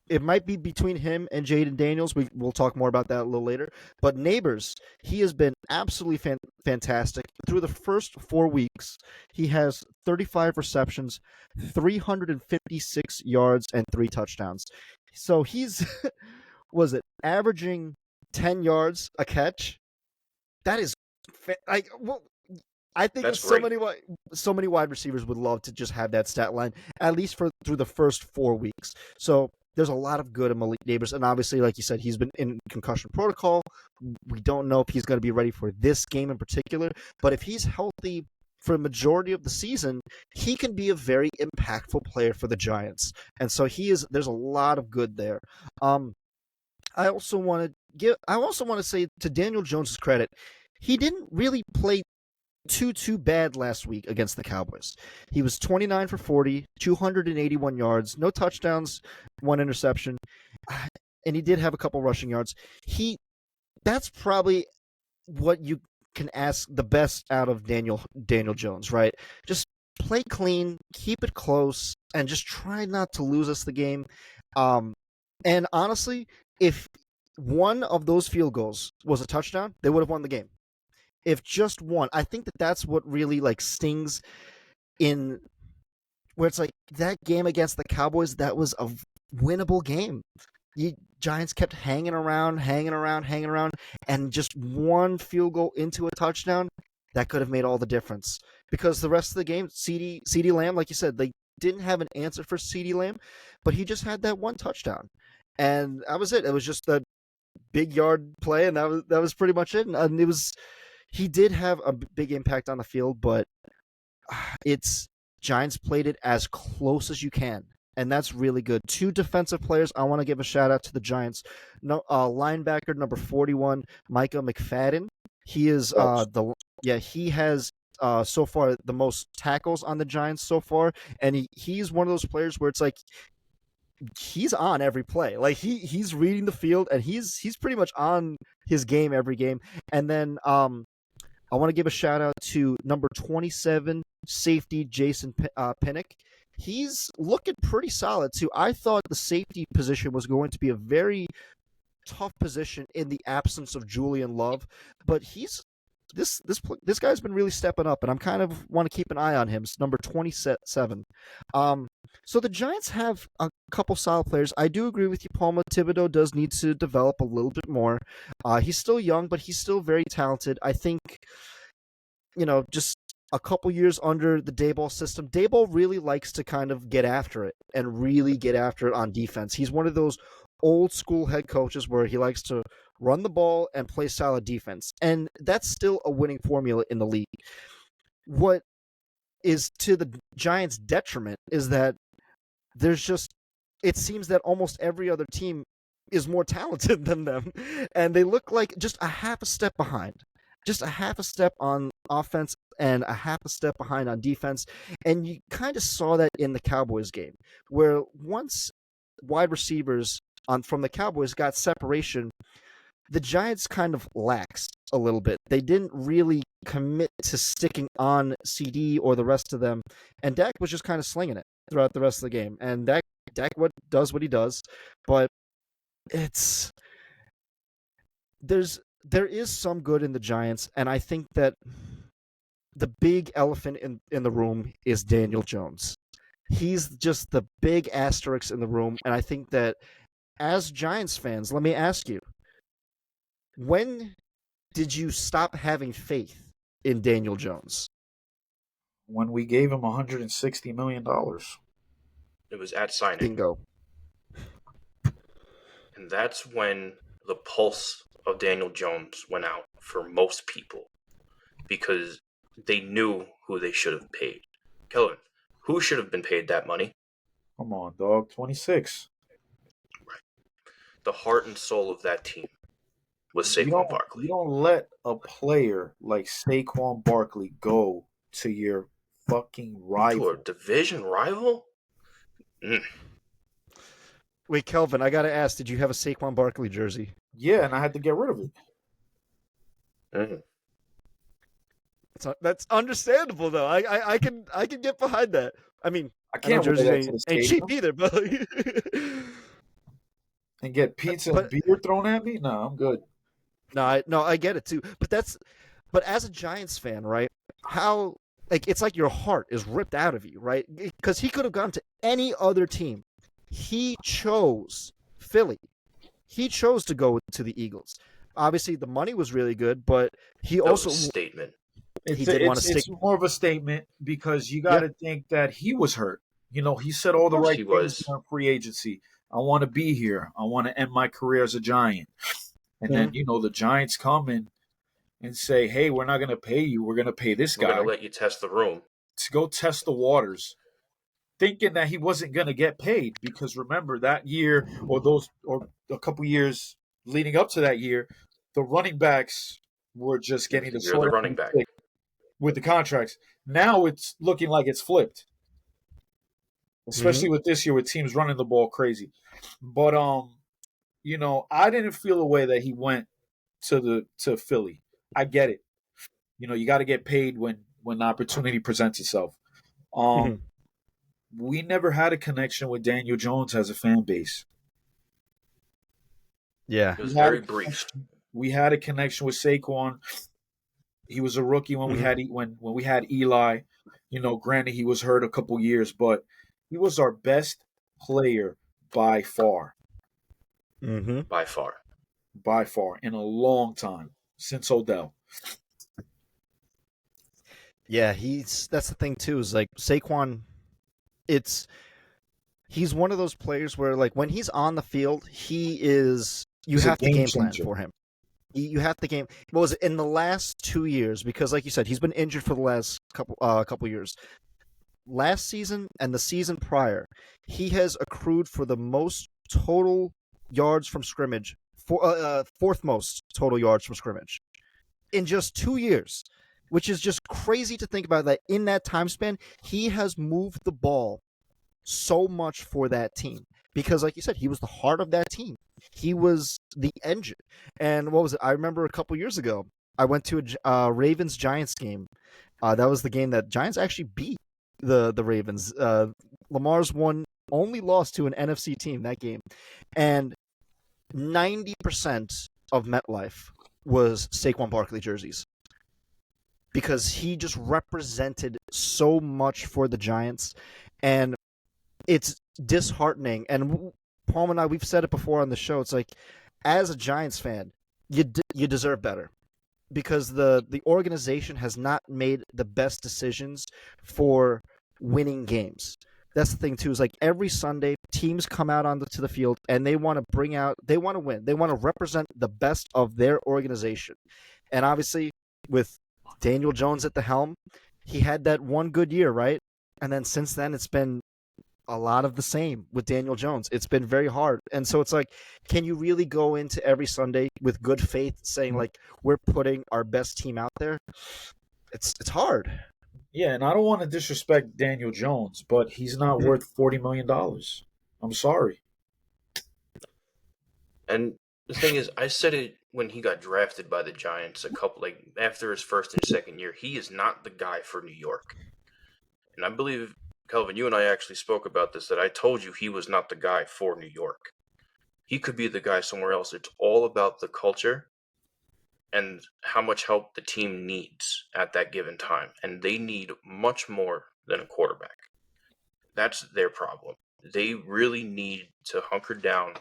it might be between him and Jaden Daniels. We'll talk more about that a little later. But Neighbors, he has been absolutely fantastic. Through the first 4 weeks, he has 35 receptions, 356 yards, and 3 touchdowns. So he's, was it, averaging 10 yards a catch? That is, I think That's so great. many wide receivers would love to just have that stat line, at least through the first 4 weeks. So there's a lot of good in Malik Neighbors, and obviously, like you said, he's been in concussion protocol. We don't know if he's going to be ready for this game in particular, but if he's healthy for a majority of the season, he can be a very impactful player for the Giants. And so there's a lot of good there. I also want to say, to Daniel Jones's credit, he didn't really play too bad last week against the Cowboys. He was 29 for 40, 281 yards, no touchdowns, 1 interception, and he did have a couple rushing yards. That's probably what you can ask the best out of Daniel Jones, right? Just play clean, keep it close, and just try not to lose us the game. And honestly, if one of those field goals was a touchdown, they would have won the game. If just one, I think that's what really stings in where it's like that game against the Cowboys, that was a winnable game. The Giants kept hanging around, and just one field goal into a touchdown, that could have made all the difference. Because the rest of the game, CeeDee Lamb, like you said, they didn't have an answer for CeeDee Lamb, but he just had that one touchdown. And that was it. It was just the big yard play, and that was pretty much it. And it was, he did have a big impact on the field, but Giants played it as close as you can, and that's really good. 2 defensive players I want to give a shout out to the Giants. Linebacker number 41, Micah McFadden. He is he has so far the most tackles on the Giants so far, and he's one of those players where it's like he's on every play. Like he's reading the field, and he's pretty much on his game every game. And then I want to give a shout out to number 27 safety Jason Pinnock. He's looking pretty solid too. I thought the safety position was going to be a very tough position in the absence of Julian Love, but this guy's been really stepping up, and I'm kind of want to keep an eye on him. It's number 27. So the Giants have a couple solid players. I do agree with you, Palma. Thibodeau does need to develop a little bit more. He's still young, but he's still very talented. I think, just a couple years under the Daboll system, Daboll really likes to kind of get after it and really get after it on defense. He's one of those old school head coaches where he likes to run the ball and play solid defense. And that's still a winning formula in the league. What is to the Giants' detriment is that it seems that almost every other team is more talented than them, and they look like just a half a step behind. Just a half a step on offense and a half a step behind on defense. And you kind of saw that in the Cowboys game, where once wide receivers from the Cowboys got separation, the Giants kind of laxed a little bit. They didn't really commit to sticking on CD or the rest of them, and Dak was just kind of slinging it throughout the rest of the game. And Dak does what he does, but there is some good in the Giants, and I think that the big elephant in the room is Daniel Jones. He's just the big asterisk in the room, and I think that as Giants fans, let me ask you, when did you stop having faith in Daniel Jones? When we gave him $160 million. It was at signing. Bingo. And that's when the pulse of Daniel Jones went out for most people, because they knew who they should have paid. Kelvin, who should have been paid that money? Come on, dog. 26. Right. The heart and soul of that team was Saquon Barkley. You don't let a player like Saquon Barkley go to your fucking rival. To a division rival? Wait, Kelvin, I gotta ask, did you have a Saquon Barkley jersey? Yeah, and I had to get rid of it. Mm-hmm. That's understandable, though. I can get behind that. I mean, I can't jerseys wear that to the ain't cheap stadium. either, but and get pizza and But beer thrown at me? No, I'm good. no, I get it too. But as a Giants fan, right? How like it's like your heart is ripped out of you, right? Because he could have gone to any other team. He chose Philly. He chose to go to the Eagles. Obviously, the money was really good, but he That was a also statement. he did want to stick. It's more of a statement because you got Yeah, to think that he was hurt. He said all Of the course right he things was. during free agency. I want to be here. I want to end my career as a Giant. And then mhm, the Giants come in and say, "Hey, we're not going to pay you. We're going to pay this We're gonna guy let you test the room. to go test the waters," thinking that he wasn't going to get paid because remember that year or a couple years leading up to that year, the running backs were just It was getting the the year of the short end running of the back. stick with the contracts. Now it's looking like it's flipped, mhm. especially with this year with teams running the ball crazy. But I didn't feel a way that he went to Philly. I get it. You got to get paid when the opportunity presents itself. Um, Mhm. we never had a connection with Daniel Jones as a fan base. Yeah. It We was had a very brief. connection. We had a connection with Saquon. He was a rookie when we Mhm. had when we had Eli. Granted he was hurt a couple years, but he was our best player by far, Mhm. By far. by far in a long time since Odell. Yeah, that's the thing too, is like Saquon, it's he's one of those players where like when he's on the field, you He's a have to game game plan changer. for him. You have to game. What was it in the last 2 years? Because like you said, he's been injured for the last couple years. Last season and the season prior, he has accrued for the most total yards from scrimmage, fourth most total yards from scrimmage in just 2 years, which is just crazy to think about that in that time span, he has moved the ball so much for that team. Because, like you said, he was the heart of that team. He was the engine. And what was it? I remember a couple years ago, I went to a Ravens Giants game. That was the game that Giants actually beat the Ravens. Lamar's only lost to an NFC team that game, and 90% of MetLife was Saquon Barkley jerseys because he just represented so much for the Giants, and it's disheartening. And Paul and I, we've said it before on the show. It's like, as a Giants fan, you deserve better because the organization has not made the best decisions for winning games. That's the thing too. Is like every Sunday, teams come out to the field and they want to win. They want to represent the best of their organization. And obviously, with Daniel Jones at the helm, he had that one good year, right? And then since then, it's been a lot of the same with Daniel Jones. It's been very hard. And so it's like, can you really go into every Sunday with good faith saying like we're putting our best team out there? It's hard. Yeah, and I don't want to disrespect Daniel Jones, but he's not Mhm. worth $40 million. I'm sorry. And the thing is, I said it when he got drafted by the Giants a couple like after his first and second year. He is not the guy for New York. And I believe Kelvin, you and I actually spoke about this that I told you he was not the guy for New York. He could be the guy somewhere else. It's all about the culture and how much help the team needs at that given time. And they need much more than a quarterback. That's their problem. They really need to hunker down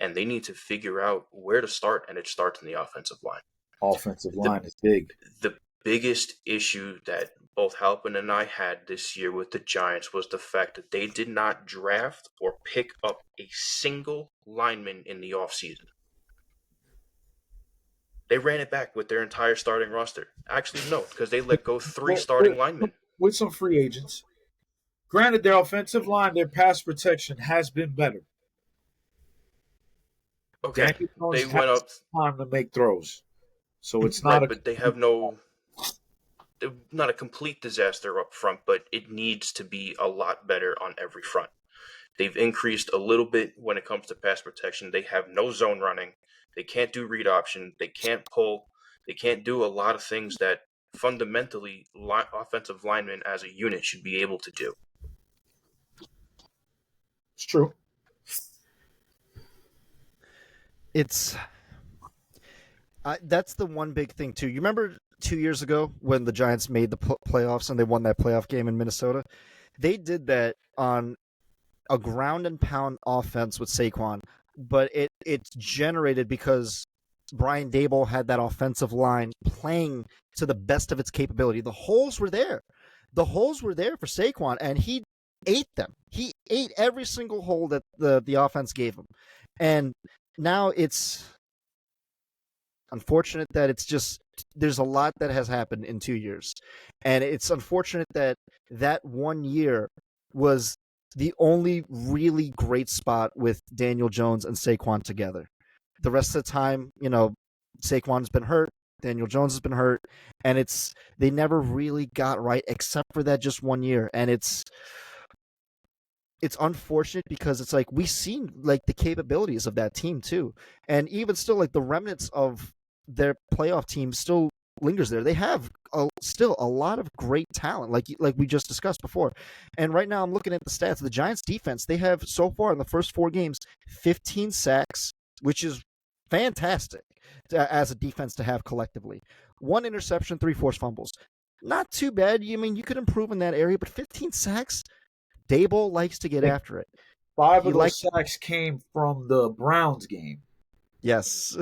and they need to figure out where to start, and it starts in the offensive line. Offensive The line is big. the biggest issue that both Halpin and I had this year with the Giants was the fact that they did not draft or pick up a single lineman in the offseason. They ran it back with their entire starting roster. Actually, no, because they let go three With, starting linemen. with some free agents. Granted, their offensive line, their pass protection has been better. Okay, Daniel Jones they has went up time to make throws, so it's not right, a but they have no not a complete disaster up front, but it needs to be a lot better on every front. They've increased a little bit when it comes to pass protection. They have no zone running. They can't do read option. They can't pull. They can't do a lot of things that fundamentally offensive linemen as a unit should be able to do. It's true. It's that's the one big thing too. You remember 2 years ago when the Giants made the playoffs and they won that playoff game in Minnesota? They did that on a ground and pound offense with Saquon, but it's generated because Brian Dable had that offensive line playing to the best of its capability. The holes were there. The holes were there for Saquon, and he ate them. He ate every single hole that the offense gave him. And now it's unfortunate that it's just there's a lot that has happened in 2 years. And it's unfortunate that that 1 year was the only really great spot with Daniel Jones and Saquon together. The rest of the time, Saquon's been hurt, Daniel Jones has been hurt, and they never really got right except for that just 1 year. And it's unfortunate because it's like we seen like the capabilities of that team too. And even still like the remnants of their playoff team still lingers there. They have still a lot of great talent, like we just discussed before. And right now, I'm looking at the stats. The Giants' defense, they have so far in the first 4 games, 15 sacks, which is fantastic as a defense to have collectively. 1 interception, 3 forced fumbles. Not too bad. You mean you could improve in that area, but 15 sacks. Dable likes to get after it. 5 of those sacks came from the Browns game. Yes.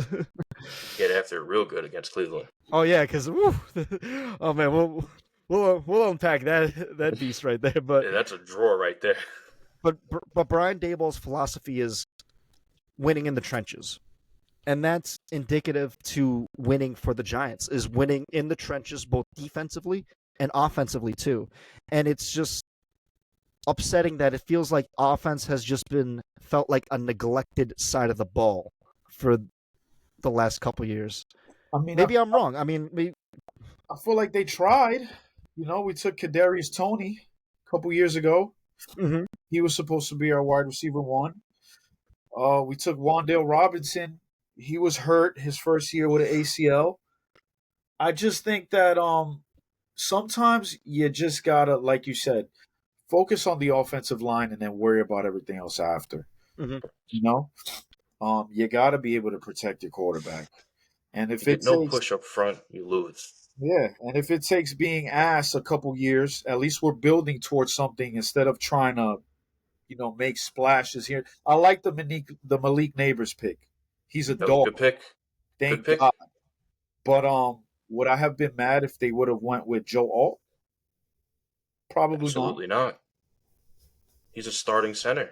Get after it real good against Cleveland. Oh yeah, because oh man, we'll unpack that beast right there. But yeah, that's a drawer right there. But Brian Dable's philosophy is winning in the trenches, and that's indicative to winning for the Giants. Is winning in the trenches both defensively and offensively too, and it's just upsetting that it feels like offense has just felt like a neglected side of the ball for the last couple years. I mean, maybe I'm wrong. I mean, I feel like they tried. We took Kadarius Toney a couple years ago. Mm-hmm. He was supposed to be our wide receiver 1. We took Wan'Dale Robinson. He was hurt his first year with an ACL. I just think that sometimes you just gotta, like you said, focus on the offensive line and then worry about everything else after. Mm-hmm. You got to be able to protect your quarterback. And if it no push up front, you lose. Yeah, and if it takes being ass a couple years, at least we're building towards something instead of trying to, make splashes here. I like the Malik Neighbors pick. He's a dog. Good pick. Thank God. But would I have been mad if they would have went with Joe Alt? Probably Absolutely not. He's a starting center.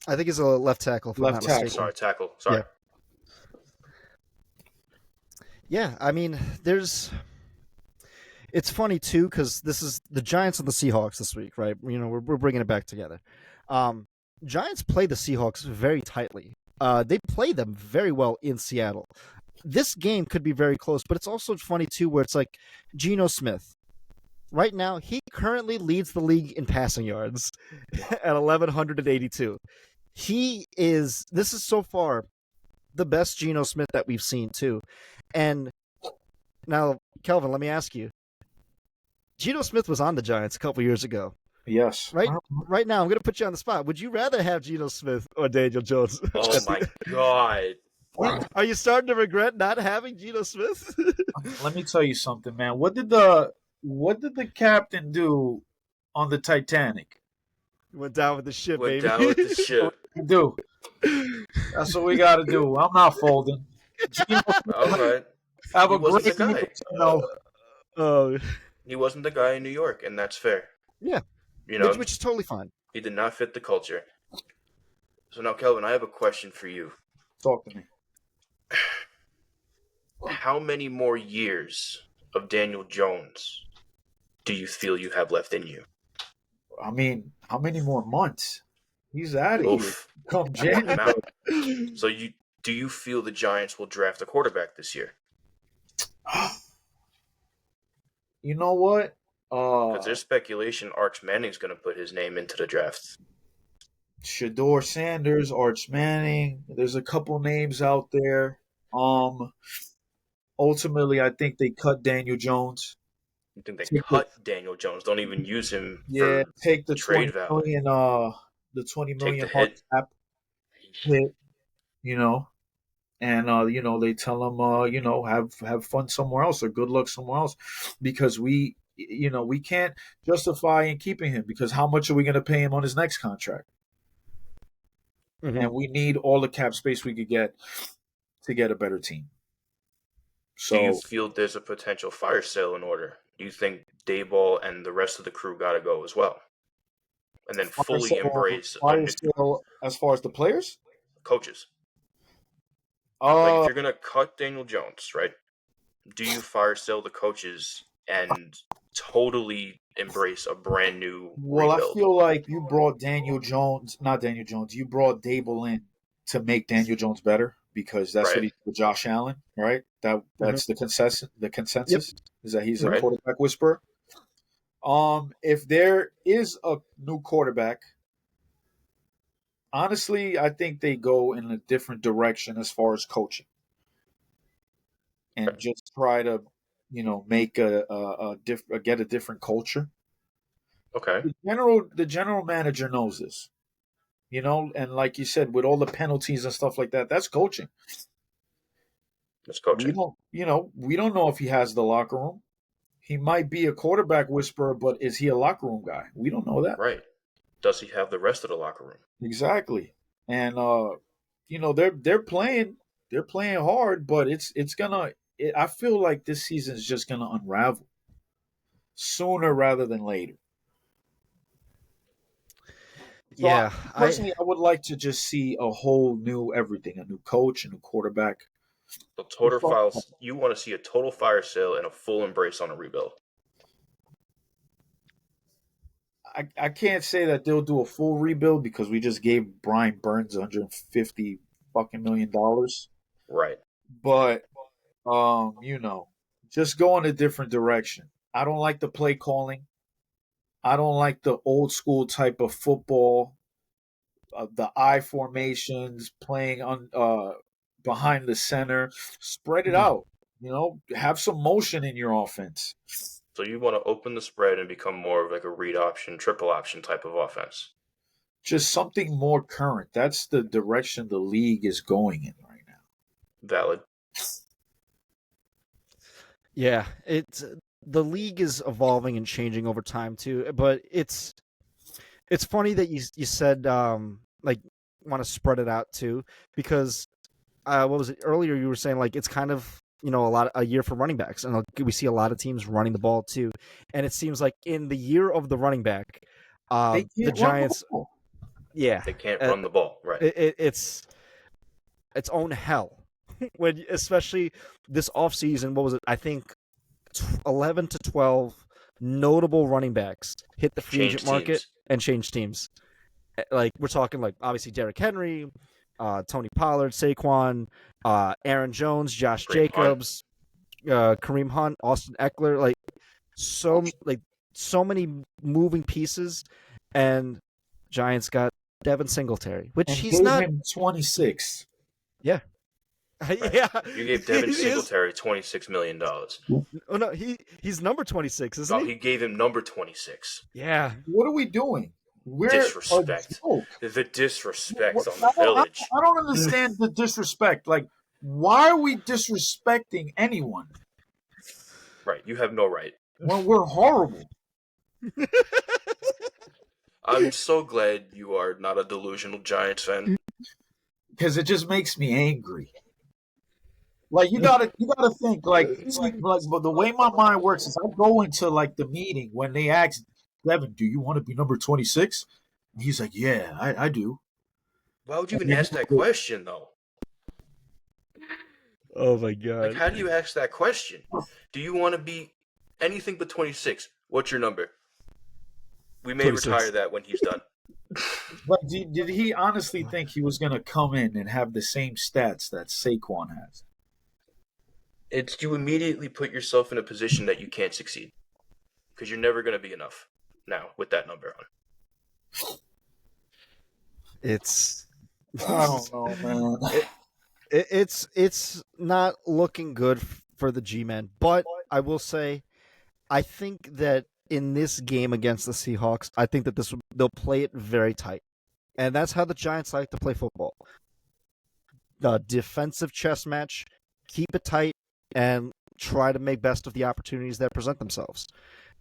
I think he's a left tackle. Left tackle. Sorry, tackle. Sorry. Yeah, I mean, it's funny too because this is the Giants and the Seahawks this week, right? We're bringing it back together. Giants play the Seahawks very tightly. They play them very well in Seattle. This game could be very close, but it's also funny too where it's like Geno Smith. Right now, he currently leads the league in passing yards at 1,182. This is so far the best Geno Smith that we've seen too. And now, Kelvin, let me ask you. Geno Smith was on the Giants a couple years ago. Yes. Right now, I'm going to put you on the spot. Would you rather have Geno Smith or Daniel Jones? Oh, my God. Are you starting to regret not having Geno Smith? Let me tell you something, man. What did the captain do on the Titanic? Went down with the ship, baby. Went down with the ship. Do. That's what we got to do. I'm not folding. All right. Have He a wasn't great the guy. day. He wasn't the guy in New York, and that's fair. Yeah. Which is totally fine. He did not fit the culture. So now, Kelvin, I have a question for you. Talk to me. How many more years of Daniel Jones do you feel you have left in you? I mean, how many more months? He's out of here. Come January. So do you feel the Giants will draft a quarterback this year? You know what? Because there's speculation Arch Manning's going to put his name into the draft. Shador Sanders, Arch Manning. There's a couple names out there. Ultimately, I think they cut Daniel Jones. You think they cut Daniel Jones? Don't even use him. Yeah, take the trade $20 million, the $20 million cap hit. you know, and they tell him, have fun somewhere else or good luck somewhere else, because we can't justify in keeping him, because how much are we going to pay him on his next contract? Hmm. And we need all the cap space we could get to get a better team. Do you So feel there's a potential fire sale in order? Do you think Dayball and the rest of the crew got to go as well, and then fully embrace a fire new sale as far as the players. coaches? Like if Uh, you're gonna cut Daniel Jones, right? Do you fire sale the coaches and totally embrace a brand new well, I rebuild? feel like you brought Daniel Jones, not Daniel Jones. You brought Dable in to make Daniel Jones better, because that's what Right, he did with Josh Allen, right? Hmm. That's the consensus. The Yep. consensus is that he's a Hmm. right. quarterback whisperer. If there is a new quarterback, honestly, I think they go in a different direction as far as coaching, and just try to, make get a different culture. Okay, The general manager knows this, and like you said, with all the penalties and stuff like that, that's coaching. that's We coaching. don't, we don't know if he has the locker room. He might be a quarterback whisperer, but is he a locker room guy? We don't know that. Right. Does he have the rest of the locker room? Exactly. And they're playing hard, but I feel like this season is just gonna unravel sooner rather than later. So Yeah, personally, I would like to just see a whole new everything, a new coach, a new quarterback. The total files. You want to see a total fire sale and a full embrace on a rebuild. I can't say that they'll do a full rebuild, because we just gave Brian Burns 150 fucking $1 million. Right. But just go in a different direction. I don't like the play calling. I don't like the old school type of football, the I formations, playing on behind the center. Spread it mhm. out. Have some motion in your offense. So you want to open the spread and become more of like a read option, triple option type of offense. Just something more current. That's the direction the league is going in right now. Valid. Yeah, it's the league is evolving and changing over time too. But it's funny that you said like want to spread it out too, because what was it earlier? You were saying like it's kind of a year for running backs, and we see a lot of teams running the ball too. And it seems like in the year of the running back, They the can't run the Giants, ball. yeah, They can't uh, run the ball. Right. it's its own hell. When especially this offseason, what was it? I think 11 to 12 notable running backs hit the free agent Change market teams. and change teams. Like we're talking like obviously Derrick Henry, Tony Pollard, Saquon, Aaron Jones, Josh Kareem Hunt. Jacobs, Kareem Hunt, Austin Eckler, like so many moving pieces, and Giants got Devin Singletary, which And he's gave not. him 26. Yeah, Right. yeah, You gave Devin Singletary $26 million. Oh no, he's number 26, isn't Oh, he? he gave him number 26. Yeah, What are we doing? We're a Disrespect. joke. The disrespect on the I village. don't understand the disrespect. Like, why are we disrespecting anyone Right. You have no right. when we're horrible? I'm so glad you are not a delusional Giants fan. Because it just makes me angry. Like, you gotta think, but the way my mind works is, I go into like the meeting when they ask Devin, "Do you want to be number 26?" And he's like, "Yeah, I do." Why would you And even then ask that question, though? Oh my Like, god. how do you ask that question? Do you want to be anything but 26? What's your number? We may 26. retire that when he's done. But did he honestly think he was gonna come in and have the same stats that Saquon has? It's you immediately put yourself in a position that you can't succeed because you're never going to be enough now with that number on. It's I don't know, man. it's not looking good for the G-men, but I will say I think that in this game against the Seahawks, I think that they'll play it very tight. And that's how the Giants like to play football. defensive chess match. Keep it tight and try to make best of the opportunities that present themselves.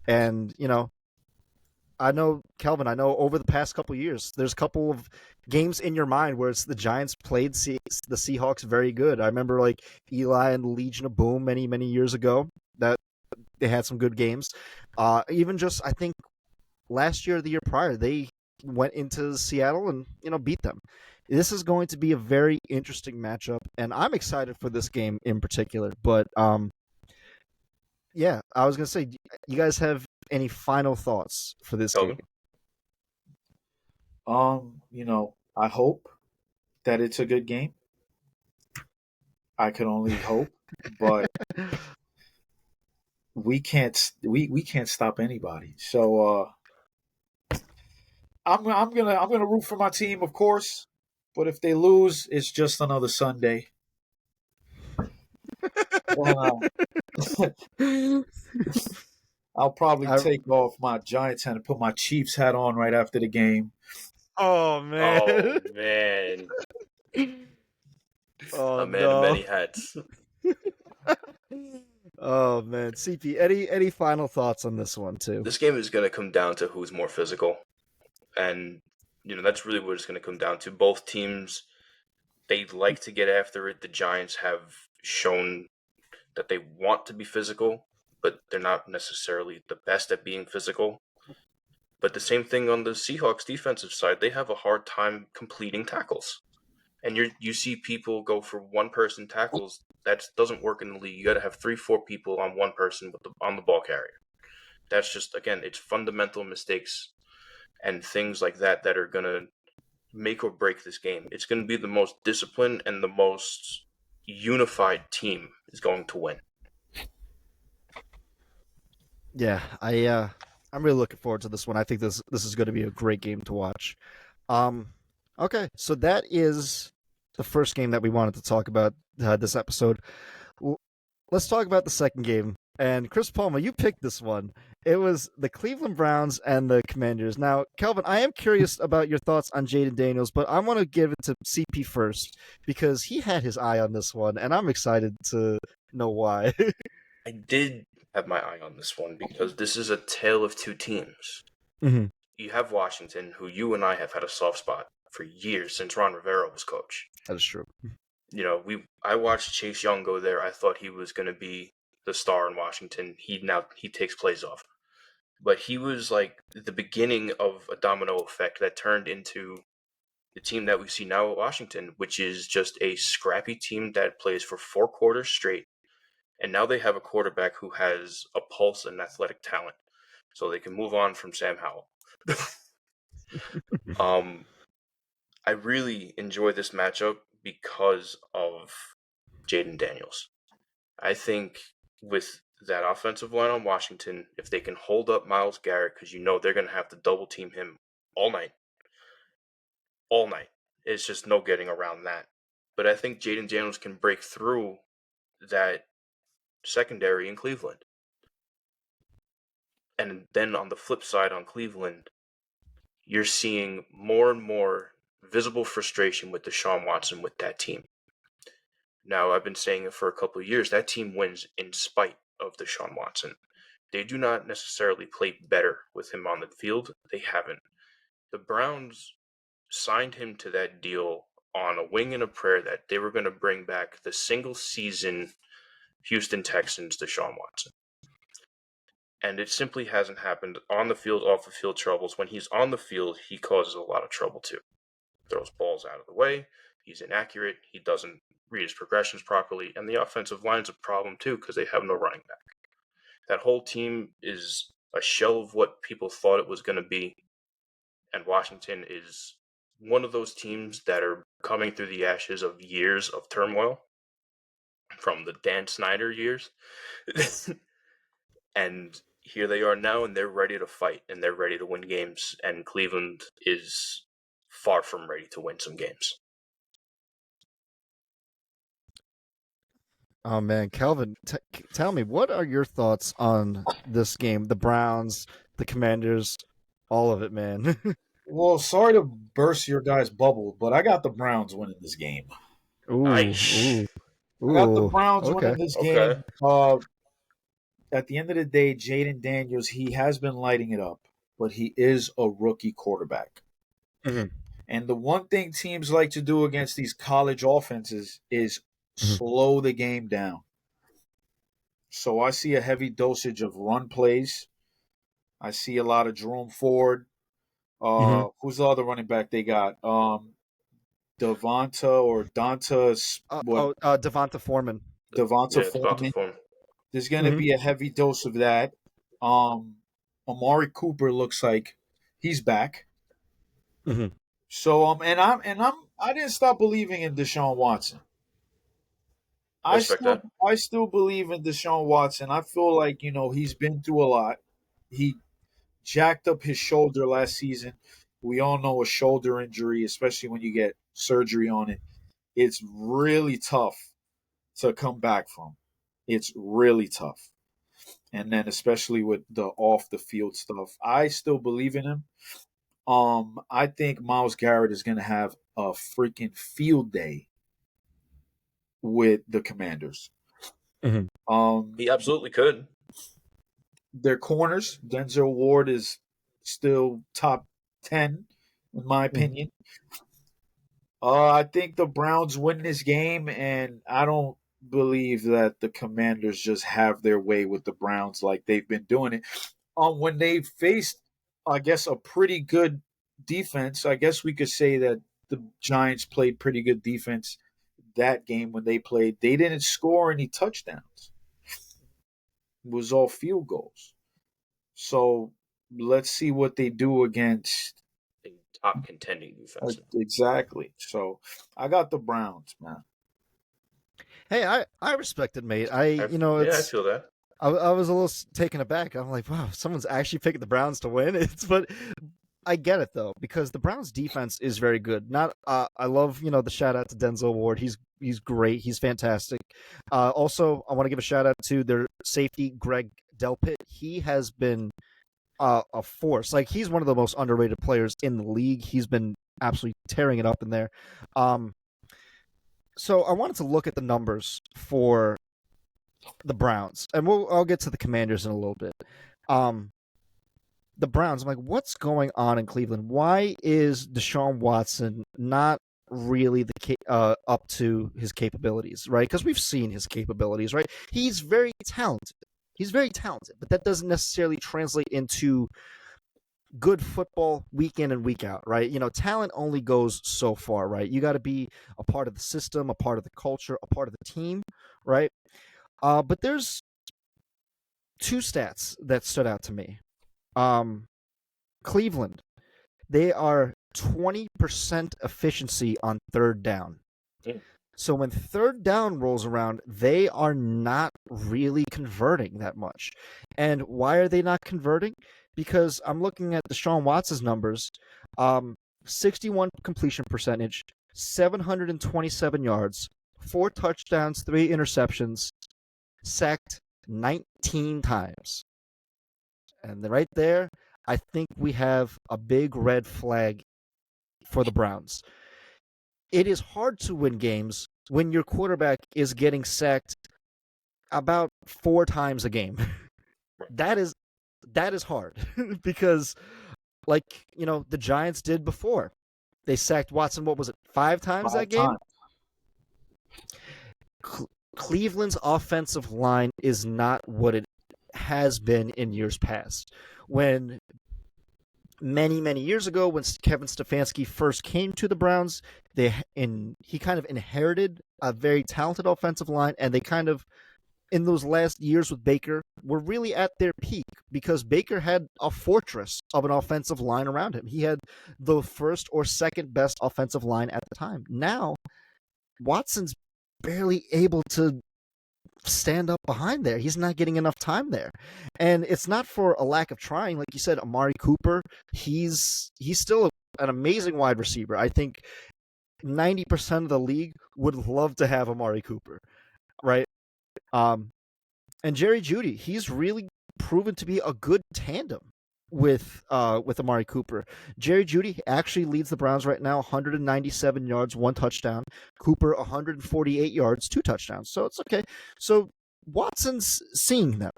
And I know, Kelvin, I know over the past couple of years, there's a couple of games in your mind where it's the Giants played the Seahawks very good. I remember like Eli and the Legion of Boom many, many years ago that they had some good games. Even just, I think, last year or the year prior, they went into Seattle and, beat them. This is going to be a very interesting matchup, and I'm excited for this game in particular. But, yeah, I was going to say, you guys have any final thoughts for this game? I hope that it's a good game. I can only hope, but we can't stop anybody. So I'm gonna root for my team, of course. But if they lose, it's just another Sunday. I'll probably take off my Giants hat and put my Chiefs hat on right after the game. Oh man! Oh man! Oh, a man of many hats. Oh man, CP, any final thoughts on this one too? This game is going to come down to who's more physical, and that's really what it's going to come down to. Both teams, they like to get after it. The Giants have shown that they want to be physical, but they're not necessarily the best at being physical. But the same thing on the Seahawks defensive side, they have a hard time completing tackles. And you see people go for one-person tackles. That doesn't work in the league. You got to have 3-4 people on one person on the ball carrier. That's just, again, it's fundamental mistakes and things like that are going to make or break this game. It's going to be the most disciplined and the most unified team is going to win. Yeah, I'm really looking forward to this one. I think this is going to be a great game to watch. Okay, so that is the first game that we wanted to talk about this episode. Let's talk about the second game. And Chris Palma, you picked this one. It was the Cleveland Browns and the Commanders. Now, Kelvin, I am curious about your thoughts on Jaden Daniels, but I want to give it to CP first because he had his eye on this one, and I'm excited to know why. I did have my eye on this one because this is a tale of two teams. Mm-hmm. You have Washington, who you and I have had a soft spot for years since Ron Rivera was coach. That is true. I watched Chase Young go there. I thought he was going to be the star in Washington. He takes plays off. But he was like the beginning of a domino effect that turned into the team that we see now at Washington, which is just a scrappy team that plays for 4 quarters straight. And now they have a quarterback who has a pulse and athletic talent. So they can move on from Sam Howell. I really enjoy this matchup because of Jaden Daniels. I think with that offensive line on Washington, if they can hold up Myles Garrett, because they're going to have to double team him all night. All night. It's just no getting around that. But I think Jaden Daniels can break through that secondary in Cleveland. And then on the flip side on Cleveland, you're seeing more and more visible frustration with Deshaun Watson with that team. Now, I've been saying it for a couple of years. That team wins in spite of Deshaun Watson. They do not necessarily play better with him on the field. They haven't. The Browns signed him to that deal on a wing and a prayer that they were going to bring back the single-season Houston Texans Deshaun Watson. And it simply hasn't happened. On the field, off the field troubles. When he's on the field, he causes a lot of trouble too. Throws balls out of the way. He's inaccurate. He doesn't read his progressions properly. And the offensive line's a problem too because they have no running back. That whole team is a shell of what people thought it was going to be. And Washington is one of those teams that are coming through the ashes of years of turmoil from the Dan Snyder years. And here they are now, and they're ready to fight, and they're ready to win games. And Cleveland is far from ready to win some games. Oh man, Kelvin, tell me, what are your thoughts on this game? The Browns, the Commanders, all of it, man. Well, sorry to burst your guys' bubble, but I got the Browns winning this game. Ooh, Nice. I got the ooh. Browns Okay. winning this Okay. game. At the end of the day, Jaden Daniels, he has been lighting it up, but he is a rookie quarterback. Mhm, And the one thing teams like to do against these college offenses is mhm, slow the game down. So I see a heavy dosage of run plays. I see a lot of Jerome Ford. mhm. Who's the other running back they got? Devonta or Donta, what? Devonta Foreman. Devonta Yeah, it's about to Foreman. form. There's going to Mhm, be a heavy dose of that. Um, Amari Cooper looks like he's back. mhm, So I didn't stop believing in Deshaun Watson. I respect that. I still believe in Deshaun Watson. I feel like, he's been through a lot. He jacked up his shoulder last season. We all know a shoulder injury, especially when you get surgery on it, it's really tough to come back from. It's really tough. And then especially with the off the field stuff, I still believe in him. I think Miles Garrett is going to have a freaking field day with the Commanders. mhm, Um, He absolutely could. their corners, Denzel Ward is still top 10 in my mhm. opinion. I think the Browns win this game, and I don't believe that the Commanders just have their way with the Browns like they've been doing it. When they faced, I guess, a pretty good defense, I guess we could say that the Giants played pretty good defense that game when they played. They didn't score any touchdowns. It was all field goals. So let's see what they do against. A top contending defense. Exactly. So I got the Browns, man. Hey, I respect it, mate. Yeah, I It's feel that. I was a little taken aback. I'm like, wow, someone's actually picking the Browns to win. But I get it though because the Browns defense is very good. Not I love the shout out to Denzel Ward. He's great. He's fantastic. Also, I want to give a shout out to their safety Greg Delpit. He has been a force. Like he's one of the most underrated players in the league. He's been absolutely tearing it up in there. Um, so I wanted to look at the numbers for the Browns, and I'll get to the Commanders in a little bit. Um, the Browns, I'm like, what's going on in Cleveland? Why is Deshaun Watson not really up to his capabilities, right? Because we've seen his capabilities, right? He's very talented. He's very talented, but that doesn't necessarily translate into good football week in and week out, right? Talent only goes so far, right? You got to be a part of the system, a part of the culture, a part of the team, right? But there's two stats that stood out to me. Cleveland, they are 20% efficiency on third down. Mm. So when third down rolls around, they are not really converting that much. And why are they not converting? Because I'm looking at Deshaun Watson's numbers, 61 completion percentage, 727 yards, 4 touchdowns, 3 interceptions, sacked 19 times. And right there, I think we have a big red flag for the Browns. It is hard to win games when your quarterback is getting sacked about 4 times a game. that is hard because the Giants did before. They sacked Watson, what was it, 5 times that 5 game? times. Cleveland's offensive line is not what it has been in years past. When many years ago, when Kevin Stefanski first came to the Browns, he kind of inherited a very talented offensive line, and they kind of, in those last years with Baker, were really at their peak because Baker had a fortress of an offensive line around him. He had the first or second best offensive line at the time. Now, Watson's barely able to stand up behind there. He's not getting enough time there. And it's not for a lack of trying. Like you said, Amari Cooper, he's still an amazing wide receiver. I think 90% of the league would love to have Amari Cooper, right? And Jerry Jeudy, he's really proven to be a good tandem. with Amari Cooper. Jerry Jeudy actually leads the Browns right now, 197 yards, 1 touchdown. Cooper 148 yards, 2 touchdowns. So it's okay. So Watson's seeing them.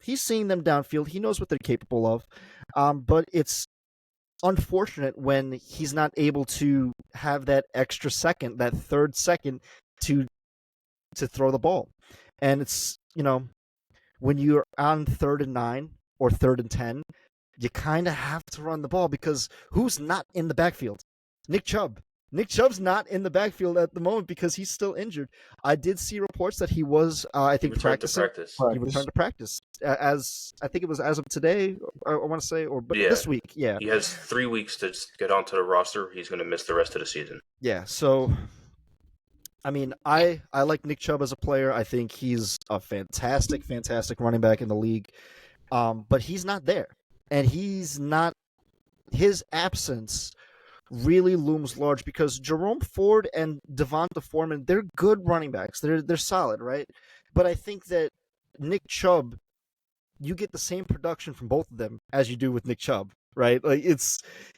He's seeing them downfield. He knows what they're capable of. But it's unfortunate when he's not able to have that extra second, that third second to throw the ball. And it's, when you're on 3rd and 9 or 3rd and 10, you kind of have to run the ball because who's not in the backfield? Nick Chubb. Nick Chubb's not in the backfield at the moment because he's still injured. I did see reports that he was, I think, practicing. He returned to practice as I think it was as of today. I want to say, this week. Yeah, he has 3 weeks to get onto the roster. He's going to miss the rest of the season. Yeah. So, I mean, I like Nick Chubb as a player. I think he's a fantastic running back in the league. But he's not there, and his absence really looms large because Jerome Ford and Devonta Foreman, they're good running backs. They're solid, right? But I think that Nick Chubb, you get the same production from both of them as you do with Nick Chubb, right? Like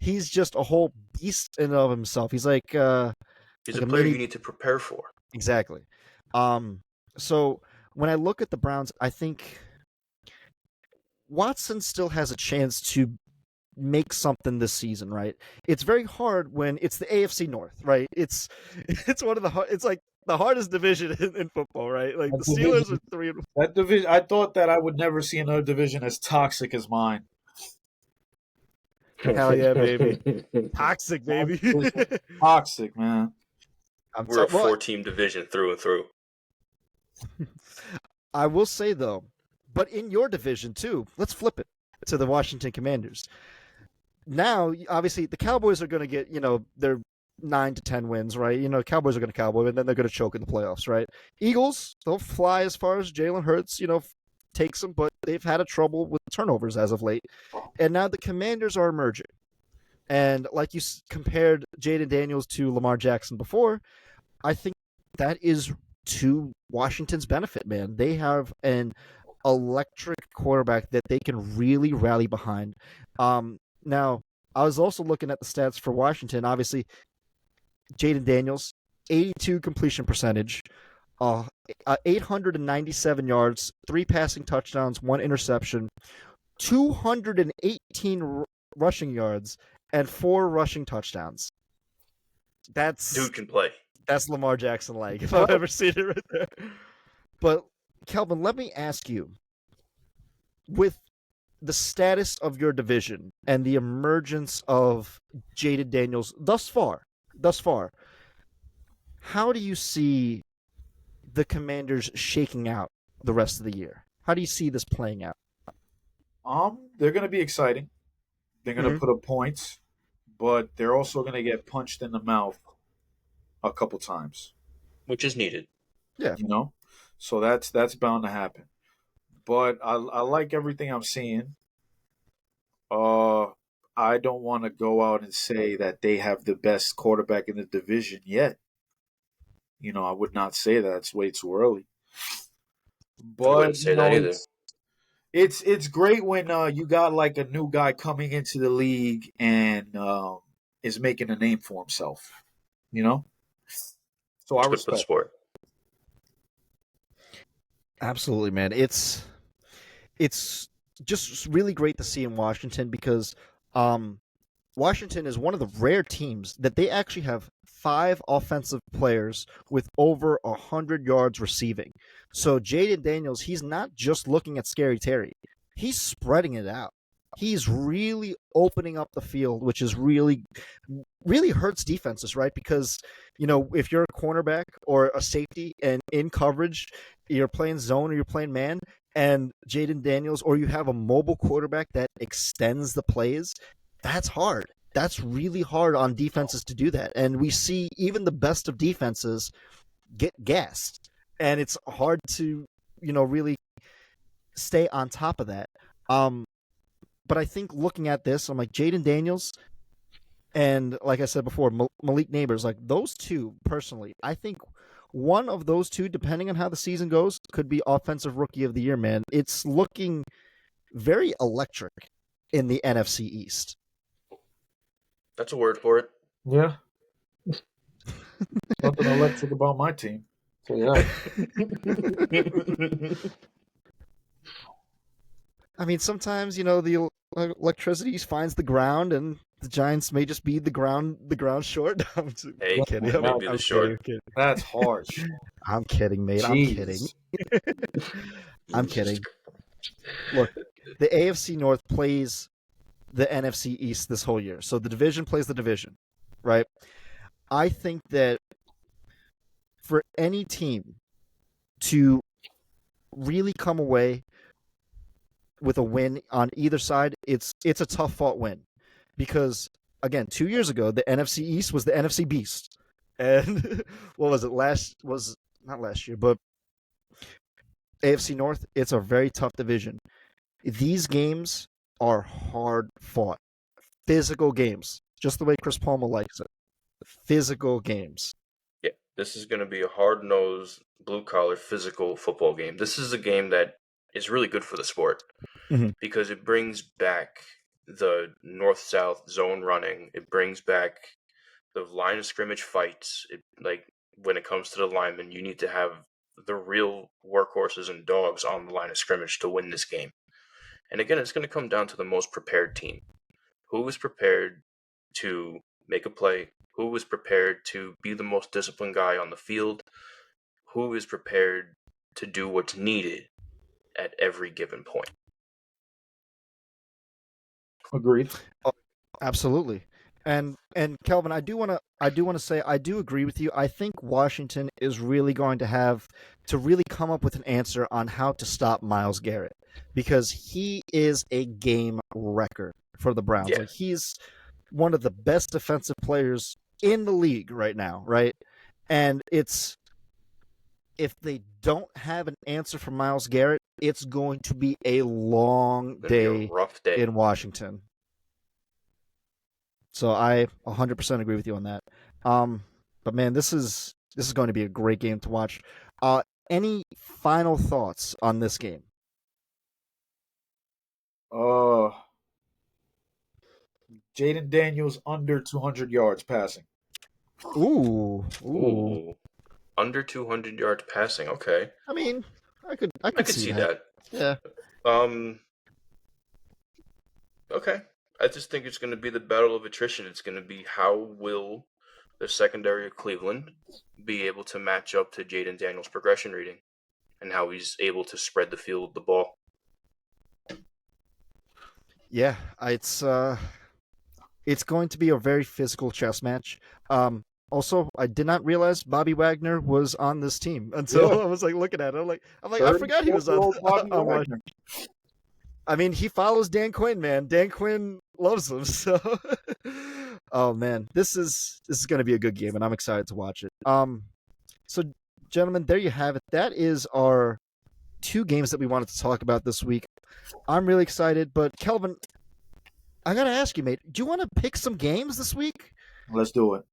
he's just a whole beast in and of himself. He's like he's like a player you need to prepare for. Exactly. So when I look at the Browns, I think Watson still has a chance to make something this season, right? It's very hard when it's the AFC North, right? It's one of it's like the hardest division in football, right? Like the Steelers are 3. That division, I thought that I would never see another division as toxic as mine. Hell yeah, baby! Toxic, baby! Toxic, man. We're a 4-team division through and through. I will say though, but in your division too, let's flip it to the Washington Commanders. Now, obviously, the Cowboys are going to get, their 9 to 10 wins, right? Cowboys are going to cowboy, and then they're going to choke in the playoffs, right? Eagles, they'll fly as far as Jalen Hurts, takes them, but they've had a trouble with turnovers as of late. And now the Commanders are emerging. And like you compared Jaden Daniels to Lamar Jackson before, I think that is to Washington's benefit, man. They have an electric quarterback that they can really rally behind. Now, I was also looking at the stats for Washington. Obviously, Jaden Daniels, 82 completion percentage, 897 yards, 3 passing touchdowns, 1 interception, 218 rushing yards, and 4 rushing touchdowns. Dude can play. That's Lamar Jackson-like, if I've ever seen it right there. But, Kelvin, let me ask you, with the status of your division and the emergence of Jaden Daniels thus far, how do you see the Commanders shaking out the rest of the year? How do you see this playing out? They're going to be exciting. They're going to put up points, but they're also going to get punched in the mouth a couple times, which is needed. Yeah, so that's bound to happen. But I like everything I'm seeing. I don't want to go out and say that they have the best quarterback in the division yet. I would not say that. It's way too early. But I wouldn't say that either. It's great when you got like a new guy coming into the league and is making a name for himself. So I respect the sport. Absolutely, man. It's just really great to see in Washington because Washington is one of the rare teams that they actually have 5 offensive players with over 100 yards receiving. So Jaden Daniels, he's not just looking at Scary Terry. He's spreading it out. He's really opening up the field, which is really hurts defenses, right? Because, if you're a cornerback or a safety and in coverage, you're playing zone or you're playing man, and Jaden Daniels, or you have a mobile quarterback that extends the plays, that's hard. That's really hard on defenses to do that. And we see even the best of defenses get gassed. And it's hard to, really stay on top of that. But I think looking at this, I'm like, Jaden Daniels and, like I said before, Malik Neighbors, like those two, personally, I think one of those two, depending on how the season goes, could be Offensive Rookie of the Year, man. It's looking very electric. in the NFC East. That's a word for it. Yeah. Nothing electric about my team. So yeah. I mean, sometimes the electricity finds the ground, and the Giants may just be the ground short. I'm Hey, kidding. maybe the I'm short. kidding. That's harsh. I'm kidding, mate. I'm kidding. Jeez. I'm kidding. Look, the AFC North plays the NFC East this whole year, so the division plays the division, right? I think that for any team to really come away with a win on either side, it's a tough fought win, because again, 2 years ago the NFC East was the NFC Beast, and what was it not last year, but AFC North, it's a very tough division. These games are hard fought, physical games, just the way Chris Palmer likes it. Physical games. Yeah, this is going to be a hard-nosed, blue-collar, physical football game. This is a game that is really good for the sport because it brings back the north-south zone running. It brings back the line of scrimmage fights. When it comes to the linemen, you need to have the real workhorses and dogs on the line of scrimmage to win this game. And again, it's going to come down to the most prepared team. Who is prepared to make a play? Who is prepared to be the most disciplined guy on the field? Who is prepared to do what's needed at every given point? Agreed. Oh, absolutely. And Kelvin, I do want to say I do agree with you. I think Washington is really going to have to really come up with an answer on how to stop Myles Garrett, because he is a game wrecker for the Browns. Yeah. Like, he's one of the best defensive players in the league right now, right? And if they don't have an answer for Myles Garrett, it's going to be a long It's gonna be day a rough day. in Washington. So I 100% agree with you on that. But man, this is going to be a great game to watch. Any final thoughts on this game? Jaden Daniels under 200 yards passing. Ooh. Under 200 yards passing. Okay. I mean, I could see that. Yeah. Okay. I just think it's going to be the battle of attrition. It's going to be how will the secondary of Cleveland be able to match up to Jaden Daniels' progression reading and how he's able to spread the field, the ball. Yeah, it's going to be a very physical chess match. Also, I did not realize Bobby Wagner was on this team until I was like looking at it. I'm like, I forgot he was on Wagner. I mean, he follows Dan Quinn, man. Dan Quinn loves him. So, oh man, this is going to be a good game, and I'm excited to watch it. So, gentlemen, there you have it. That is our 2 games that we wanted to talk about this week. I'm really excited, but Kelvin, I gotta ask you, mate. Do you want to pick some games this week? Let's do it.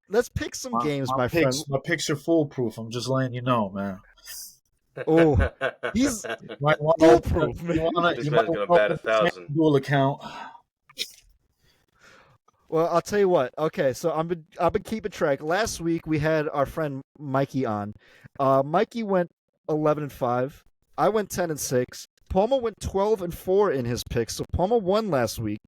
Let's pick some games, my friend. friend. My picks are foolproof. I'm just letting you know, man. Oh, he's foolproof, man. This man's gonna bat 1,000. Dual account. Well, I'll tell you what. Okay, so I've been keeping track. Last week we had our friend Mikey on. Mikey went 11-5. I went 10-6. Palma went 12-4 in his picks. So Palma won last week.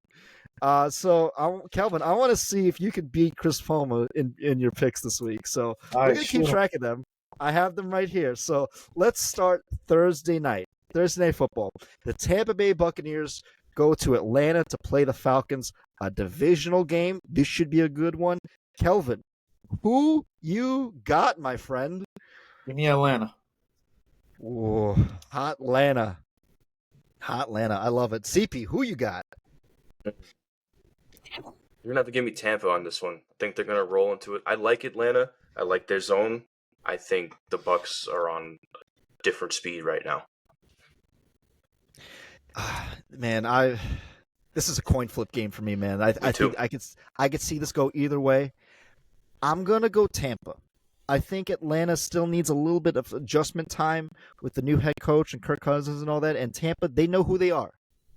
Kelvin, I want to see if you could beat Chris Palma in your picks this week. So we're gonna keep track of them. I have them right here. So let's start Thursday night football. The Tampa Bay Buccaneers go to Atlanta to play the Falcons. A divisional game. This should be a good one. Kelvin, who you got, my friend? Give me Atlanta. Ooh, hot Atlanta. I love it. CP, who you got? You're going to have to give me Tampa on this one. I think they're going to roll into it. I like Atlanta. I like their zone. I think the Bucs are on different speed right now. Man, this is a coin flip game for me, man. I think I could see this go either way. I'm going to go Tampa. I think Atlanta still needs a little bit of adjustment time with the new head coach and Kirk Cousins and all that. And Tampa, they know who they are.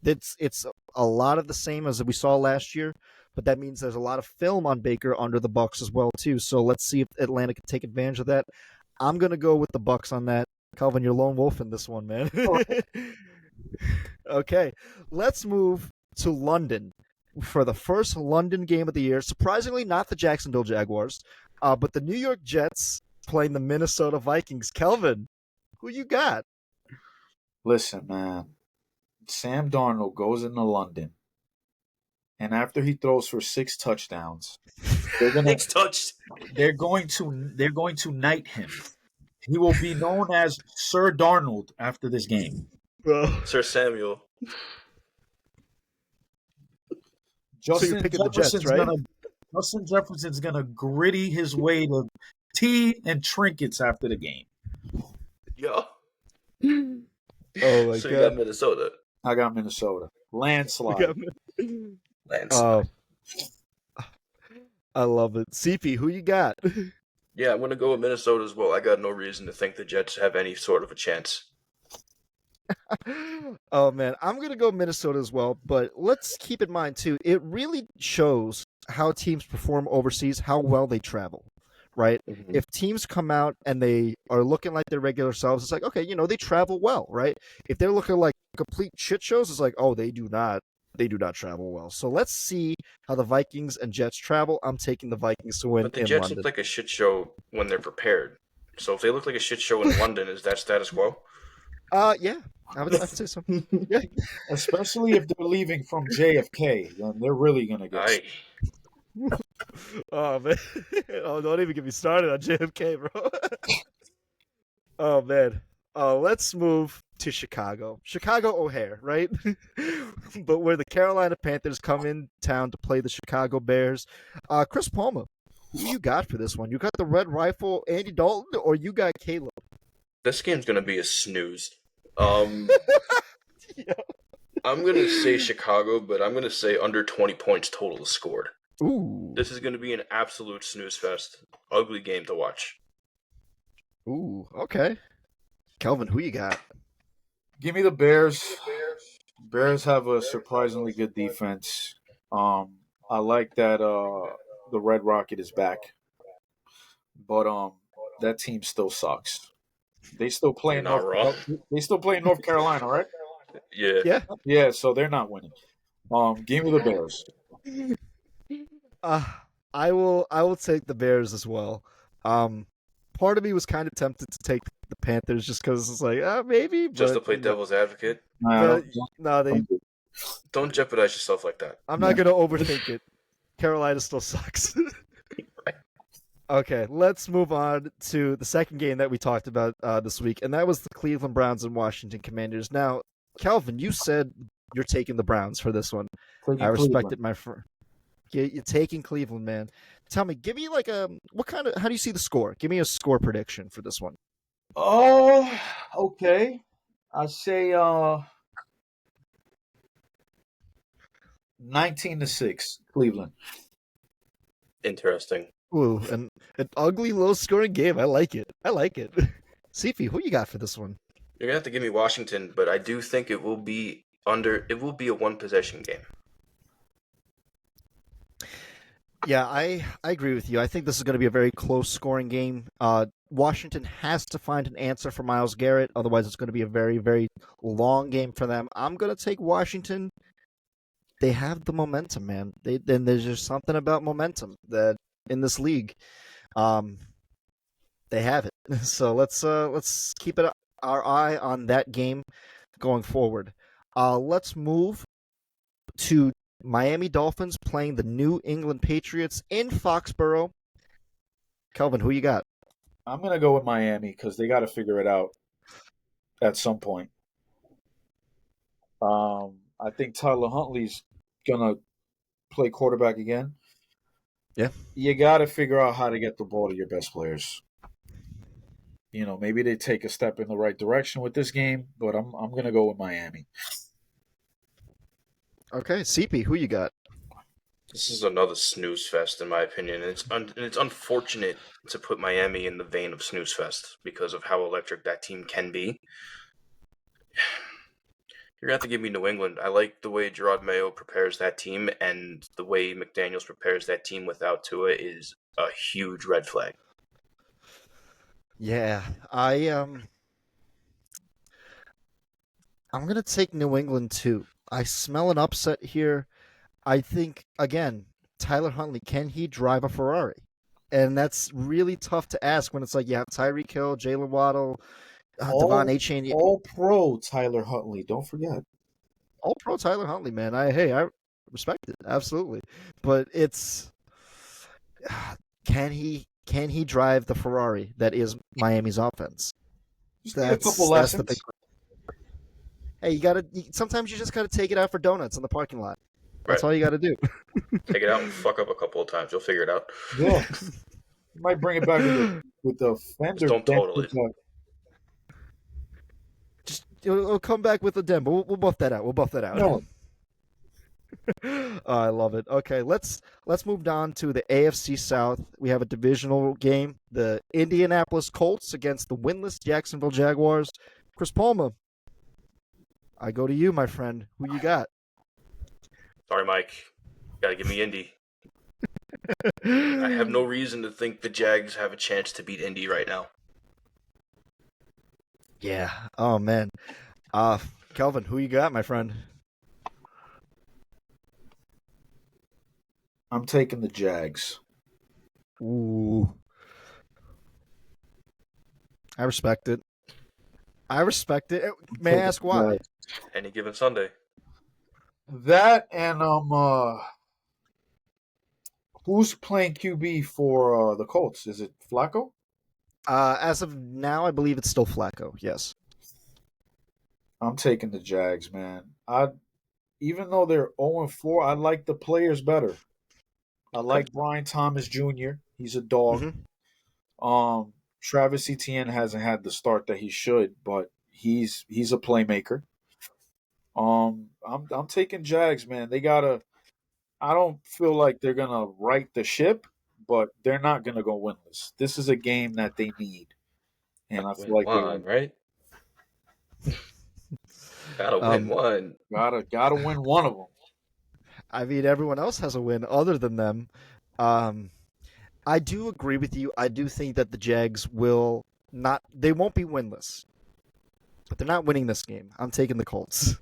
It's a lot of the same as we saw last year, but that means there's a lot of film on Baker under the Bucks as well too. So let's see if Atlanta can take advantage of that. I'm gonna go with the Bucks on that. Calvin, you're lone wolf in this one, man. Okay, let's move to London for the first London game of the year. Surprisingly, not the Jacksonville Jaguars, but the New York Jets playing the Minnesota Vikings. Kelvin, who you got? Listen, man. Sam Darnold goes into London, and after he throws for 6 touchdowns, they're gonna It's touched. they're going to knight him. He will be known as Sir Darnold after this game. Bro. Sir Samuel. Justin picking the Jets, Jefferson's right? Justin Jefferson's gonna gritty his way to tea and trinkets after the game. Yeah. Oh my So you got Minnesota. I got Minnesota. Landslide. Landslide. I love it. CP, who you got? Yeah, I'm going to go with Minnesota as well. I got no reason to think the Jets have any sort of a chance. Oh man, I'm gonna go Minnesota as well, but let's keep in mind too, it really shows how teams perform overseas, how well they travel, right? Mm-hmm. If teams come out and they are looking like their regular selves, it's like, okay, they travel well, right? If they're looking like complete shit shows, it's like, oh, they do not travel well. So let's see how the Vikings and Jets travel. I'm taking the Vikings to win But the in Jets London. look like a shit show when they're prepared. So if they look like a shit show in London, is that status quo? Yeah, I'd say so. Yeah. Especially if they're leaving from JFK, then they're really gonna get. Aye. Oh man! Oh, don't even get me started on JFK, bro. Oh man! Let's move to Chicago. Chicago O'Hare, right? But where the Carolina Panthers come in town to play the Chicago Bears. Chris Palmer, who you got for this one? You got the Red Rifle, Andy Dalton, or you got Caleb? This game's going to be a snooze. Yeah. I'm going to say Chicago, but I'm going to say under 20 points total scored. Ooh. This is going to be an absolute snooze fest. Ugly game to watch. Ooh. Okay. Kelvin, who you got? Give me the Bears. Bears have a surprisingly good defense. I like that the Red Rocket is back, but that team still sucks. They still play You're not wrong. They still play in North Carolina, right? Yeah. Yeah. Yeah, so they're not winning. Give me the Bears. I will take the Bears as well. Part of me was kind of tempted to take the Panthers just because it's like, maybe. Just to but, play devil's advocate. But, no, Don't jeopardize yourself like that. I'm not going to overthink it. Carolina still sucks. Okay, let's move on to the second game that we talked about this week, and that was the Cleveland Browns and Washington Commanders. Now, Calvin, you said you're taking the Browns for this one. I respect it, my friend. You're taking Cleveland, man. Tell me, give me like how do you see the score? Give me a score prediction for this one. Oh, okay. I say 19-6, Cleveland. Interesting. Ooh, an ugly, low-scoring game. I like it. CP, who you got for this one? You're gonna have to give me Washington, but I do think it will be a one-possession game. Yeah, I agree with you. I think this is going to be a very close-scoring game. Washington has to find an answer for Myles Garrett. Otherwise, it's going to be a very, very long game for them. I'm going to take Washington. They have the momentum, man. Then there's just something about momentum that in this league, they have it. So let's keep our eye on that game going forward. Let's move to Miami Dolphins playing the New England Patriots in Foxborough. Kelvin, who you got? I'm going to go with Miami because they got to figure it out at some point. I think Tyler Huntley's going to play quarterback again. Yeah. You got to figure out how to get the ball to your best players. Maybe they take a step in the right direction with this game, but I'm going to go with Miami. Okay, CP, who you got? This is another snooze fest, in my opinion, and it's unfortunate to put Miami in the vein of snooze fest because of how electric that team can be. You're gonna have to give me New England. I like the way Gerard Mayo prepares that team, and the way McDaniels prepares that team without Tua is a huge red flag. Yeah, I'm gonna take New England too. I smell an upset here. I think again, Tyler Huntley, can he drive a Ferrari? And that's really tough to ask when it's like you have Tyreek Hill, Jalen Waddle, Devon Achane, All pro Tyler Huntley. Don't forget. all pro Tyler Huntley, man. I respect it absolutely, but it's can he drive the Ferrari that is Miami's offense? Just need a couple That's the lessons. big. Hey, you gotta. Sometimes you just gotta take it out for donuts in the parking lot. That's Right. all you gotta do. Take it out and fuck up a couple of times. You'll figure it out. Yeah. You might bring it back with the fender. Just don't bent total with it. the- Just it'll come back with a den, but we'll buff that out. We'll buff that out. No. Oh, I love it. Okay, let's move on to the AFC South. We have a divisional game: the Indianapolis Colts against the winless Jacksonville Jaguars. Chris Palmer, I go to you, my friend. Who you got? Sorry, Mike. Gotta give me Indy. I have no reason to think the Jags have a chance to beat Indy right now. Yeah. Oh man. Kelvin, who you got, my friend? I'm taking the Jags. Ooh. I respect it. May I ask why? Any given Sunday. That and who's playing QB for the Colts? Is it Flacco? As of now, I believe it's still Flacco. Yes. I'm taking the Jags, man. Even though they're 0-4, I like the players better. I like Brian Thomas Jr. He's a dog. Mm-hmm. Travis Etienne hasn't had the start that he should, but he's a playmaker. I'm taking Jags, man. I don't feel like they're gonna right the ship, but they're not gonna go winless. This is a game that they need, and I feel like one, right? Gotta win one. Gotta win one of them. I mean, everyone else has a win other than them. I do agree with you. I do think that the Jags will not. They won't be winless, but they're not winning this game. I'm taking the Colts.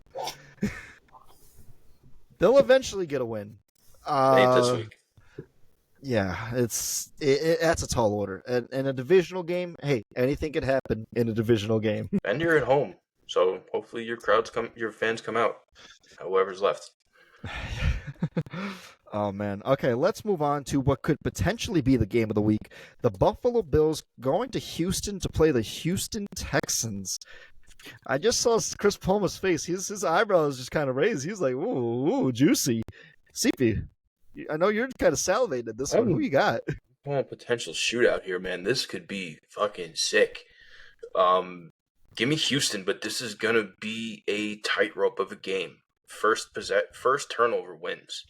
They'll eventually get a win. Ain't this week. Yeah, that's a tall order. And in a divisional game, hey, anything could happen in a divisional game. And you're at home, so hopefully your fans come out. Whoever's left. Oh man. Okay, let's move on to what could potentially be the game of the week. The Buffalo Bills going to Houston to play the Houston Texans. I just saw Chris Palmer's face. His eyebrows just kind of raised. He was like, "Ooh, juicy." CP, I know you're kind of salivating this one. Who you got? Potential shootout here, man. This could be fucking sick. Give me Houston, but this is gonna be a tightrope of a game. First turnover wins.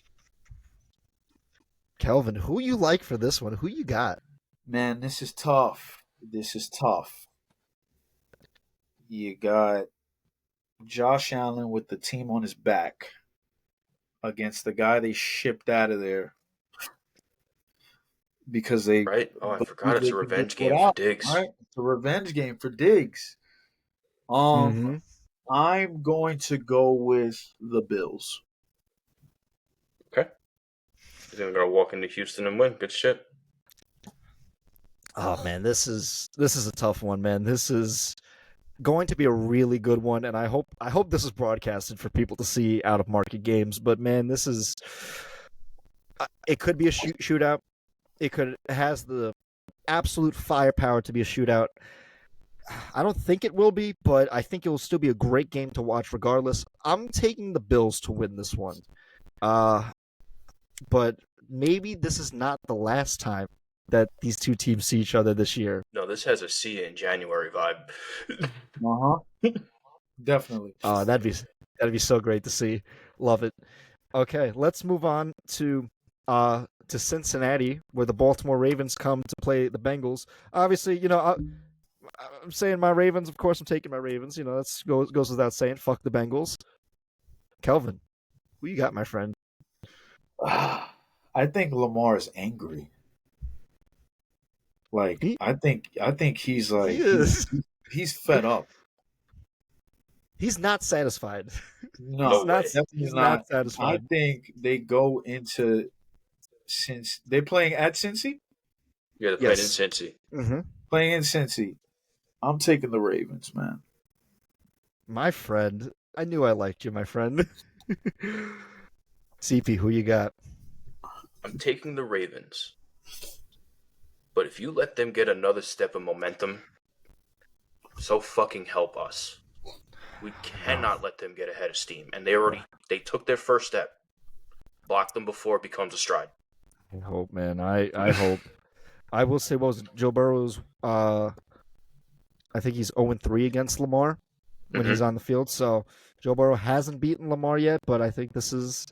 Kelvin, who you like for this one? Who you got? Man, this is tough. You got Josh Allen with the team on his back against the guy they shipped out of there because they right. Oh, I forgot it's a revenge game for Diggs. Right, it's a revenge game for Diggs. I'm going to go with the Bills. Okay. He's gonna walk into Houston and win. Good shit. Oh man, this is a tough one, man. This is going to be a really good one, and I hope this is broadcasted for people to see out of market games. But man, this is it could be a shootout. It has the absolute firepower to be a shootout. I don't think it will be, but I think it will still be a great game to watch regardless. I'm taking the Bills to win this one. But maybe this is not the last time that these two teams see each other this year. No, this has a see you in January vibe. Definitely. That'd be so great to see. Love it. Okay, let's move on to Cincinnati, where the Baltimore Ravens come to play the Bengals. Obviously, I'm saying my Ravens. Of course, I'm taking my Ravens. That goes without saying. Fuck the Bengals. Kelvin, who you got, my friend? I think Lamar is angry. Like He, I think he's he like is. he's fed up. He's not satisfied. No No, way. definitely He's not. not I satisfied. think they go into since they're playing at Cincy, Yeah, they're playing in Yes. Cincy. Mm-hmm. playing in Cincy. I'm taking the Ravens, man. My friend, I knew I liked you, my friend. CP, who you got? I'm taking the Ravens. But if you let them get another step of momentum, so fucking help us. We Oh, cannot let them get ahead of steam. And they took their first step. Block them before it becomes a stride. I hope, man. I hope. I will say, what was it? Joe Burrow's? I think he's 0-3 against Lamar when he's Mm-hmm. on the field. So Joe Burrow hasn't beaten Lamar yet, but I think this is.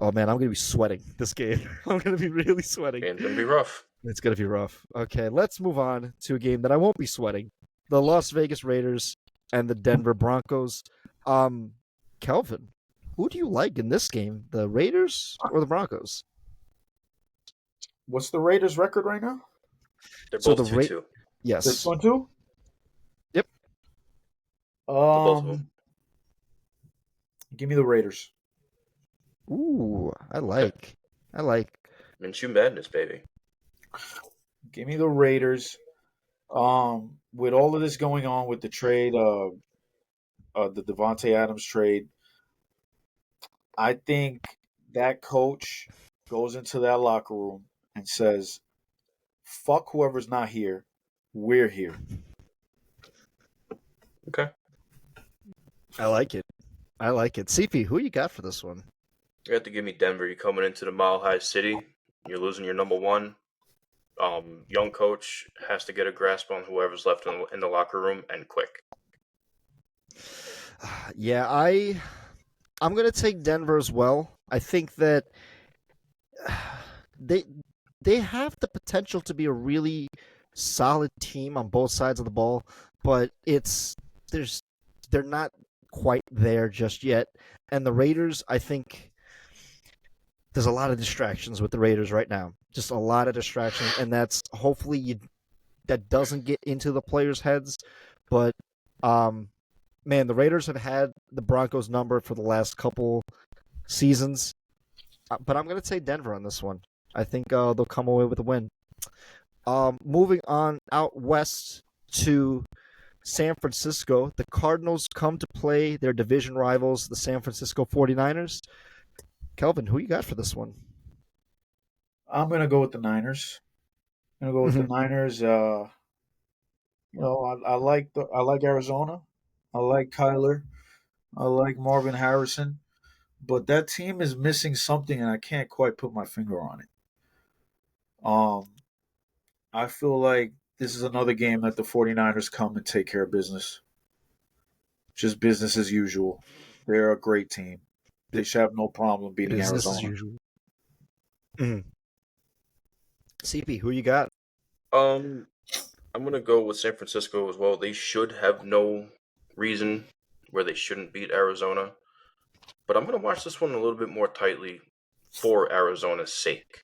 Oh man, I'm gonna be sweating this game. I'm gonna be really sweating. Game's gonna be rough. It's gonna be rough. Okay, let's move on to a game that I won't be sweating: the Las Vegas Raiders and the Denver Broncos. Um, Kelvin, who do you like in this game, the Raiders or the Broncos? What's the Raiders' record right now? They're So both the Ra- 2-2. They're yes, 2-2. yep. For both of them. Give me the Raiders. Ooh, I Okay. like, I like. Minshew madness, baby. Give me the Raiders. With all of this going on with the trade, the Devontae Adams trade, I think that coach goes into that locker room and says, "Fuck whoever's not here. We're here." Okay. I like it. I like it. CP, who you got for this one? You have to give me Denver. You're coming into the Mile High City. You're losing your number one. Young coach has to get a grasp on whoever's left in the locker room and quick. Yeah, I'm gonna take Denver as well. I think that they they have the potential to be a really solid team on both sides of the ball, but there's they're not quite there just yet. And the Raiders, I think there's a lot of distractions with the Raiders right now. Just a lot of distractions, and that's hopefully that doesn't get into the players' heads. But um, man, the Raiders have had the Broncos number for the last couple seasons. But I'm going to take Denver on this one. I think they'll come away with a win. Moving on out west to San Francisco, the Cardinals come to play their division rivals, the San Francisco 49ers. Kelvin, who you got for this one? I'm gonna go with the Niners. I'm gonna go with the Niners. I like Arizona. I like Kyler. I like Marvin Harrison. But that team is missing something, and I can't quite put my finger on it. Um, I feel like this is another game that the 49ers come and take care of business. Just business as usual. They're a great team. They should have no problem beating Business as Arizona. usual. CP, who you got? Um, I'm gonna go with San Francisco as well. They should have no reason where they shouldn't beat Arizona, but I'm gonna watch this one a little bit more tightly for Arizona's sake.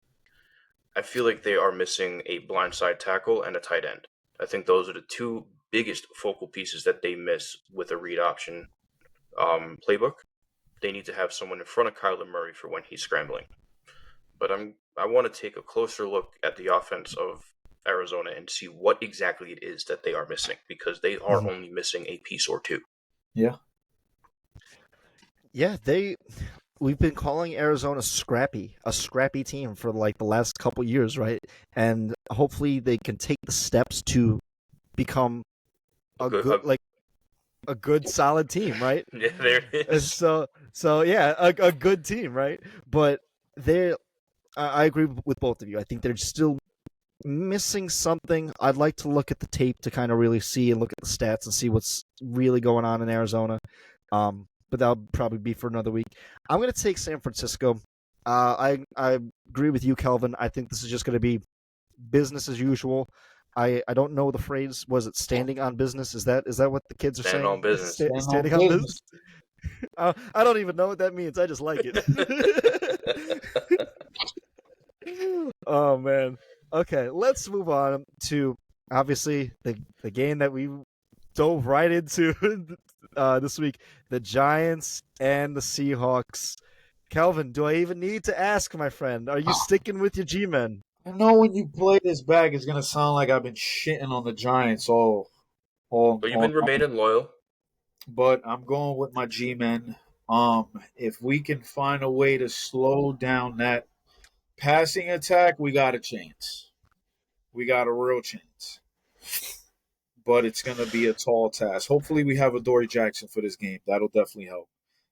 I feel like they are missing a blindside tackle and a tight end. I think those are the two biggest focal pieces that they miss with a read option playbook. They need to have someone in front of Kyler Murray for when he's scrambling. But I want to take a closer look at the offense of Arizona and see what exactly it is that they are missing, because they are Mhm. only missing a piece or two. Yeah. Yeah, we've been calling Arizona a scrappy team for like the last couple years, right? And hopefully they can take the steps to become a Good, good solid team, right? yeah, there it And is. so yeah, a good team, right? But I agree with both of you. I think they're still missing something. I'd like to look at the tape to kind of really see and look at the stats and see what's really going on in Arizona. But that'll probably be for another week. I'm going to take San Francisco. I agree with you, Kelvin. I think this is just going to be business as usual. I don't know the phrase. Was it standing on business? Is that what the kids are Stand saying? on business. Stand on Standing on business. business. I don't even know what that means. I just like it. Oh man. Okay, let's move on to obviously the game that we dove right into this week: the Giants and the Seahawks. Kelvin, do I even need to ask, my friend? Are you sticking with your G-men? I know when you play this back, it's gonna sound like I've been shitting on the Giants But you've been remaining loyal. but I'm going with my G-men. If we can find a way to slow down that passing attack, we got a chance. We got a real chance. But it's going to be a tall task. Hopefully, we have a Dory Jackson for this game. That'll definitely help.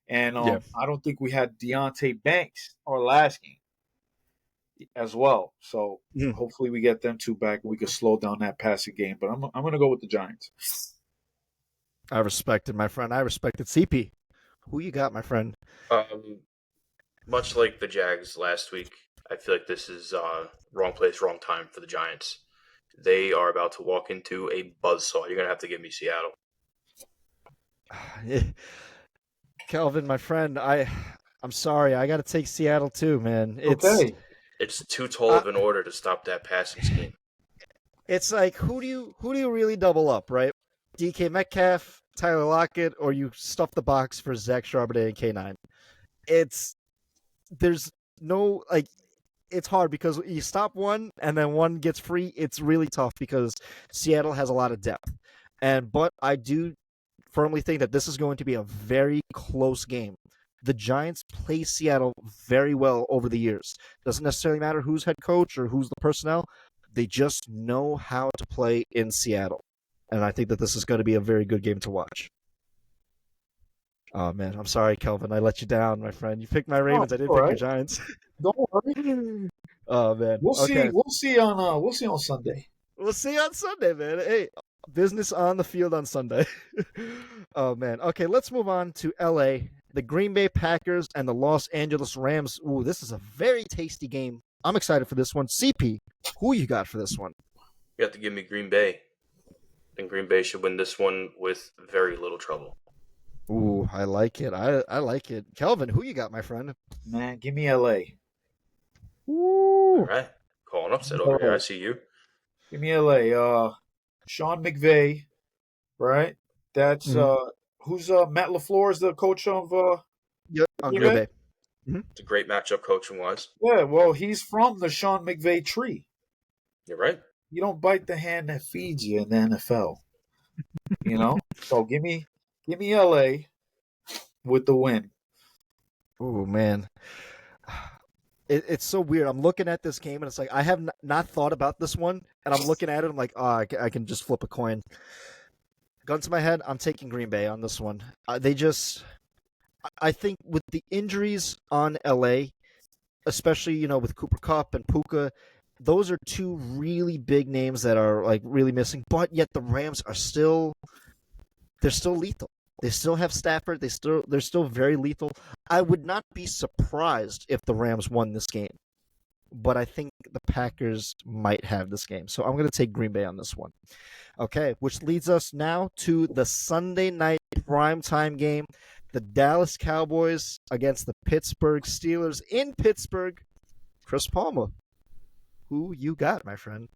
And Yeah. I don't think we had Deontay Banks our last game as well. So hopefully, we get them two back and we can slow down that passing game. But I'm going to go with the Giants. I respected my friend. I respected CP. Who you got, my friend? Much like the Jags last week, I feel like this is wrong place, wrong time for the Giants. They are about to walk into a buzzsaw. You're going to have to give me Seattle. Kelvin, my friend, I'm sorry. I got to take Seattle too, man. It's too tall of an order to stop that passing scheme. It's like who do you really double up, right? DK Metcalf, Tyler Lockett, or you stuff the box for Zach Charbonnet and K9. There's no it's hard because you stop one and then one gets free. It's really tough because Seattle has a lot of depth. But I do firmly think that this is going to be a very close game. The Giants play Seattle very well over the years. Doesn't necessarily matter who's head coach or who's the personnel. They just know how to play in Seattle. And I think that this is going to be a very good game to watch. Oh, man. I'm sorry, Kelvin. I let you down, my friend. You picked my Ravens. I didn't pick your Giants. Don't worry. Oh, man. We'll see. We'll see on Sunday. We'll see on Sunday, man. Hey, business on the field on Sunday. Oh, man. Okay, let's move on to L.A., the Green Bay Packers and the Los Angeles Rams. Ooh, this is a very tasty game. I'm excited for this one. CP, who you got for this one? You have to give me Green Bay. And Green Bay should win this one with very little trouble. Ooh, I like it. I like it. Kelvin, who you got, my friend? Man, give me LA. Ooh. All right. Calling upset over here. I see you. Give me LA. Sean McVay, right? That's who's Matt LaFleur is the coach of Green Bay. It's a great matchup coaching wise. Yeah, well, he's from the Sean McVay tree. You're right. You don't bite the hand that feeds you in the NFL. You know? So give me LA with the win. Oh, man. It's so weird. I'm looking at this game, and it's like I have not thought about this one, and I'm looking at it. I'm like, I can just flip a coin. Gun to my head, I'm taking Green Bay on this one. I think with the injuries on LA, especially, with Cooper Kupp and Puka, those are two really big names that are like really missing, but yet the Rams are they're still lethal. They still have Stafford. They're still very lethal. I would not be surprised if the Rams won this game, but I think the Packers might have this game. So I'm going to take Green Bay on this one. Okay, which leads us now to the Sunday night primetime game, the Dallas Cowboys against the Pittsburgh Steelers in Pittsburgh. Chris Palmer, who you got, my friend?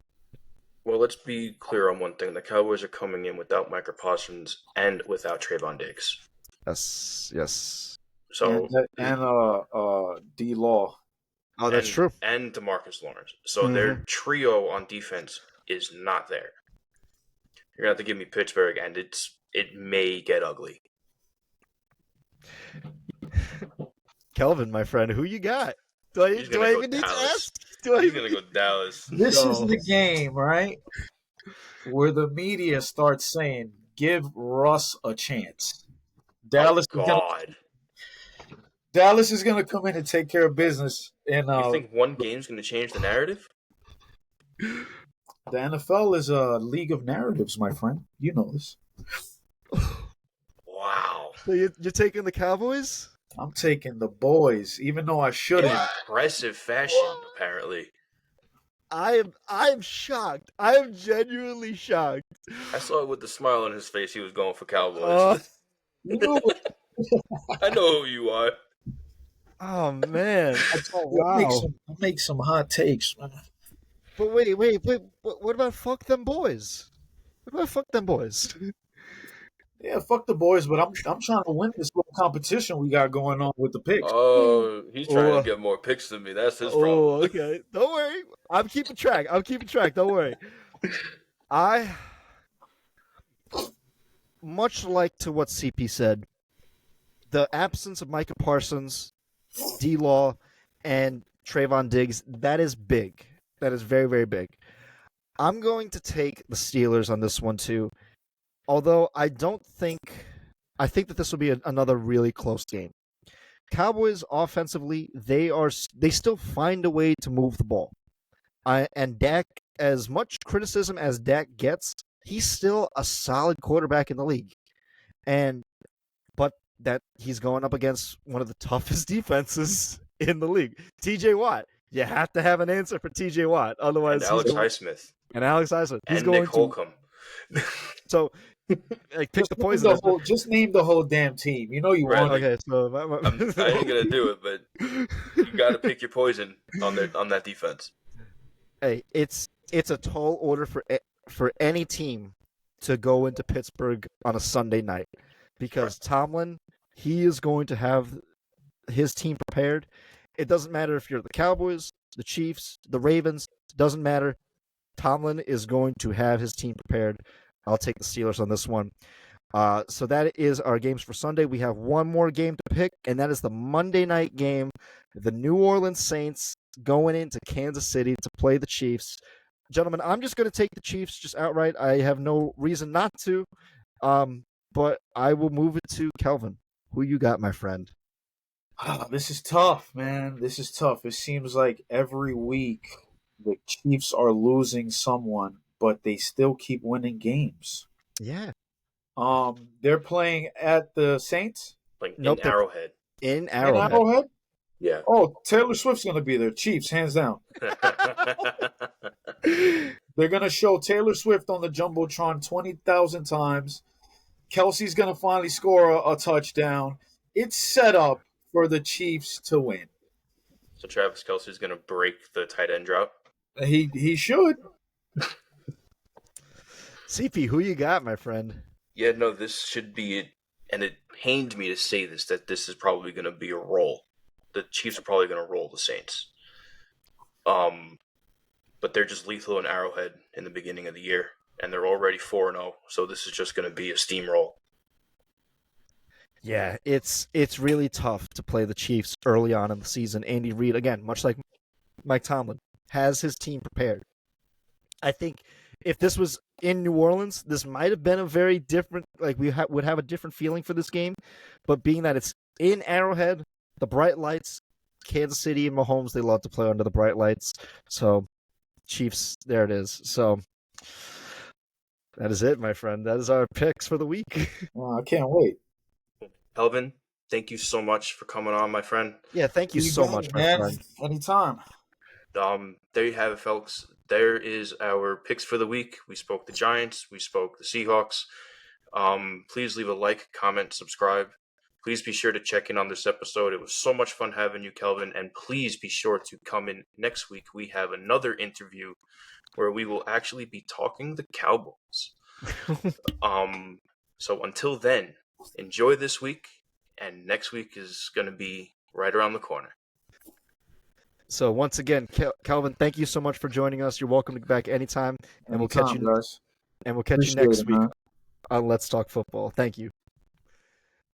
Well, let's be clear on one thing. The Cowboys are coming in without Micah Parsons and without Trayvon Diggs. Yes. So and D-Law. Oh, that's true. And DeMarcus Lawrence. So their trio on defense is not there. You're going to have to give me Pittsburgh, and it may get ugly. Kelvin, my friend, who you got? Do I even need to ask? He's going to go Dallas. This is the game, right? Where the media starts saying, give Russ a chance. Dallas is going to come in and take care of business. And you think one game's going to change the narrative? The NFL is a league of narratives, my friend. You know this. Wow. So you're taking the Cowboys? I'm taking the boys, even though I shouldn't. Impressive fashion, apparently. I'm shocked. I am genuinely shocked. I saw it with the smile on his face. He was going for Cowboys. You I know who you are. Oh man! Oh Make wow! some hot takes, man. But wait. What about fuck them boys? What about fuck them boys? Yeah, fuck the boys, but I'm trying to win this little competition we got going on with the picks. Oh, he's trying to Oh, get more picks than me. That's his oh, problem. okay. Don't worry. I'm keeping track. Don't worry. I, much like to what CP said, the absence of Micah Parsons, D-Law, and Trayvon Diggs, that is big. That is very, very big. I'm going to take the Steelers on this one too. Although I think that this will be another really close game. Cowboys offensively, they still find a way to move the ball. And Dak, as much criticism as Dak gets, he's still a solid quarterback in the league. But that he's going up against one of the toughest defenses in the league. TJ Watt. You have to have an answer for TJ Watt. Otherwise, And Alex Highsmith. And Alex Highsmith. And Nick Holcomb. So, like, pick the poison. Just name the whole damn team. You know you want it. Okay, so I ain't gonna do it, but you got to pick your poison on that defense. Hey, it's a tall order for any team to go into Pittsburgh on a Sunday night because Tomlin, he is going to have his team prepared. It doesn't matter if you're the Cowboys, the Chiefs, the Ravens. It doesn't matter. Tomlin is going to have his team prepared. I'll take the Steelers on this one. So that is our games for Sunday. We have one more game to pick, and that is the Monday night game. The New Orleans Saints going into Kansas City to play the Chiefs. Gentlemen, I'm just going to take the Chiefs just outright. I have no reason not to, but I will move it to Kelvin. Who you got, my friend? This is tough, man. This is tough. It seems like every week the Chiefs are losing someone, but they still keep winning games. Yeah. They're playing at the Saints? Like Nope, in Arrowhead. In In Arrowhead. Arrowhead? Yeah. Oh, Taylor Swift's going to be there. Chiefs, hands down. They're going to show Taylor Swift on the Jumbotron 20,000 times. Kelsey's going to finally score a touchdown. It's set up for the Chiefs to win. So Travis Kelce's gonna break the tight end drought. He should. CP, who you got, my friend? Yeah, no, this should be it. And it pained me to say this, that this is probably going to be a roll. The Chiefs are probably going to roll the Saints. But they're just lethal in Arrowhead in the beginning of the year. And they're already 4-0, so this is just going to be a steamroll. Yeah, it's really tough to play the Chiefs early on in the season. Andy Reid, again, much like Mike Tomlin, has his team prepared. I think if this was in New Orleans, this might have been a very different, like we would have a different feeling for this game. But being that it's in Arrowhead, the bright lights, Kansas City and Mahomes, they love to play under the bright lights. So Chiefs, there it is. So that is it, my friend. That is our picks for the week. Oh, I can't wait. Kelvin, thank you so much for coming on, my friend. Yeah, thank you so much, my friend. Anytime. There you have it, folks. There is our picks for the week. We spoke the Giants. We spoke the Seahawks. Please leave a like, comment, subscribe. Please be sure to check in on this episode. It was so much fun having you, Kelvin. And please be sure to come in next week. We have another interview where we will actually be talking the Cowboys. So until then, enjoy this week. And next week is going to be right around the corner. So once again, Kelvin, thank you so much for joining us. You're welcome to back anytime, and we'll catch you. Guys. And we'll catch you Appreciate next it, week man. on Let's Talk Football. Thank you.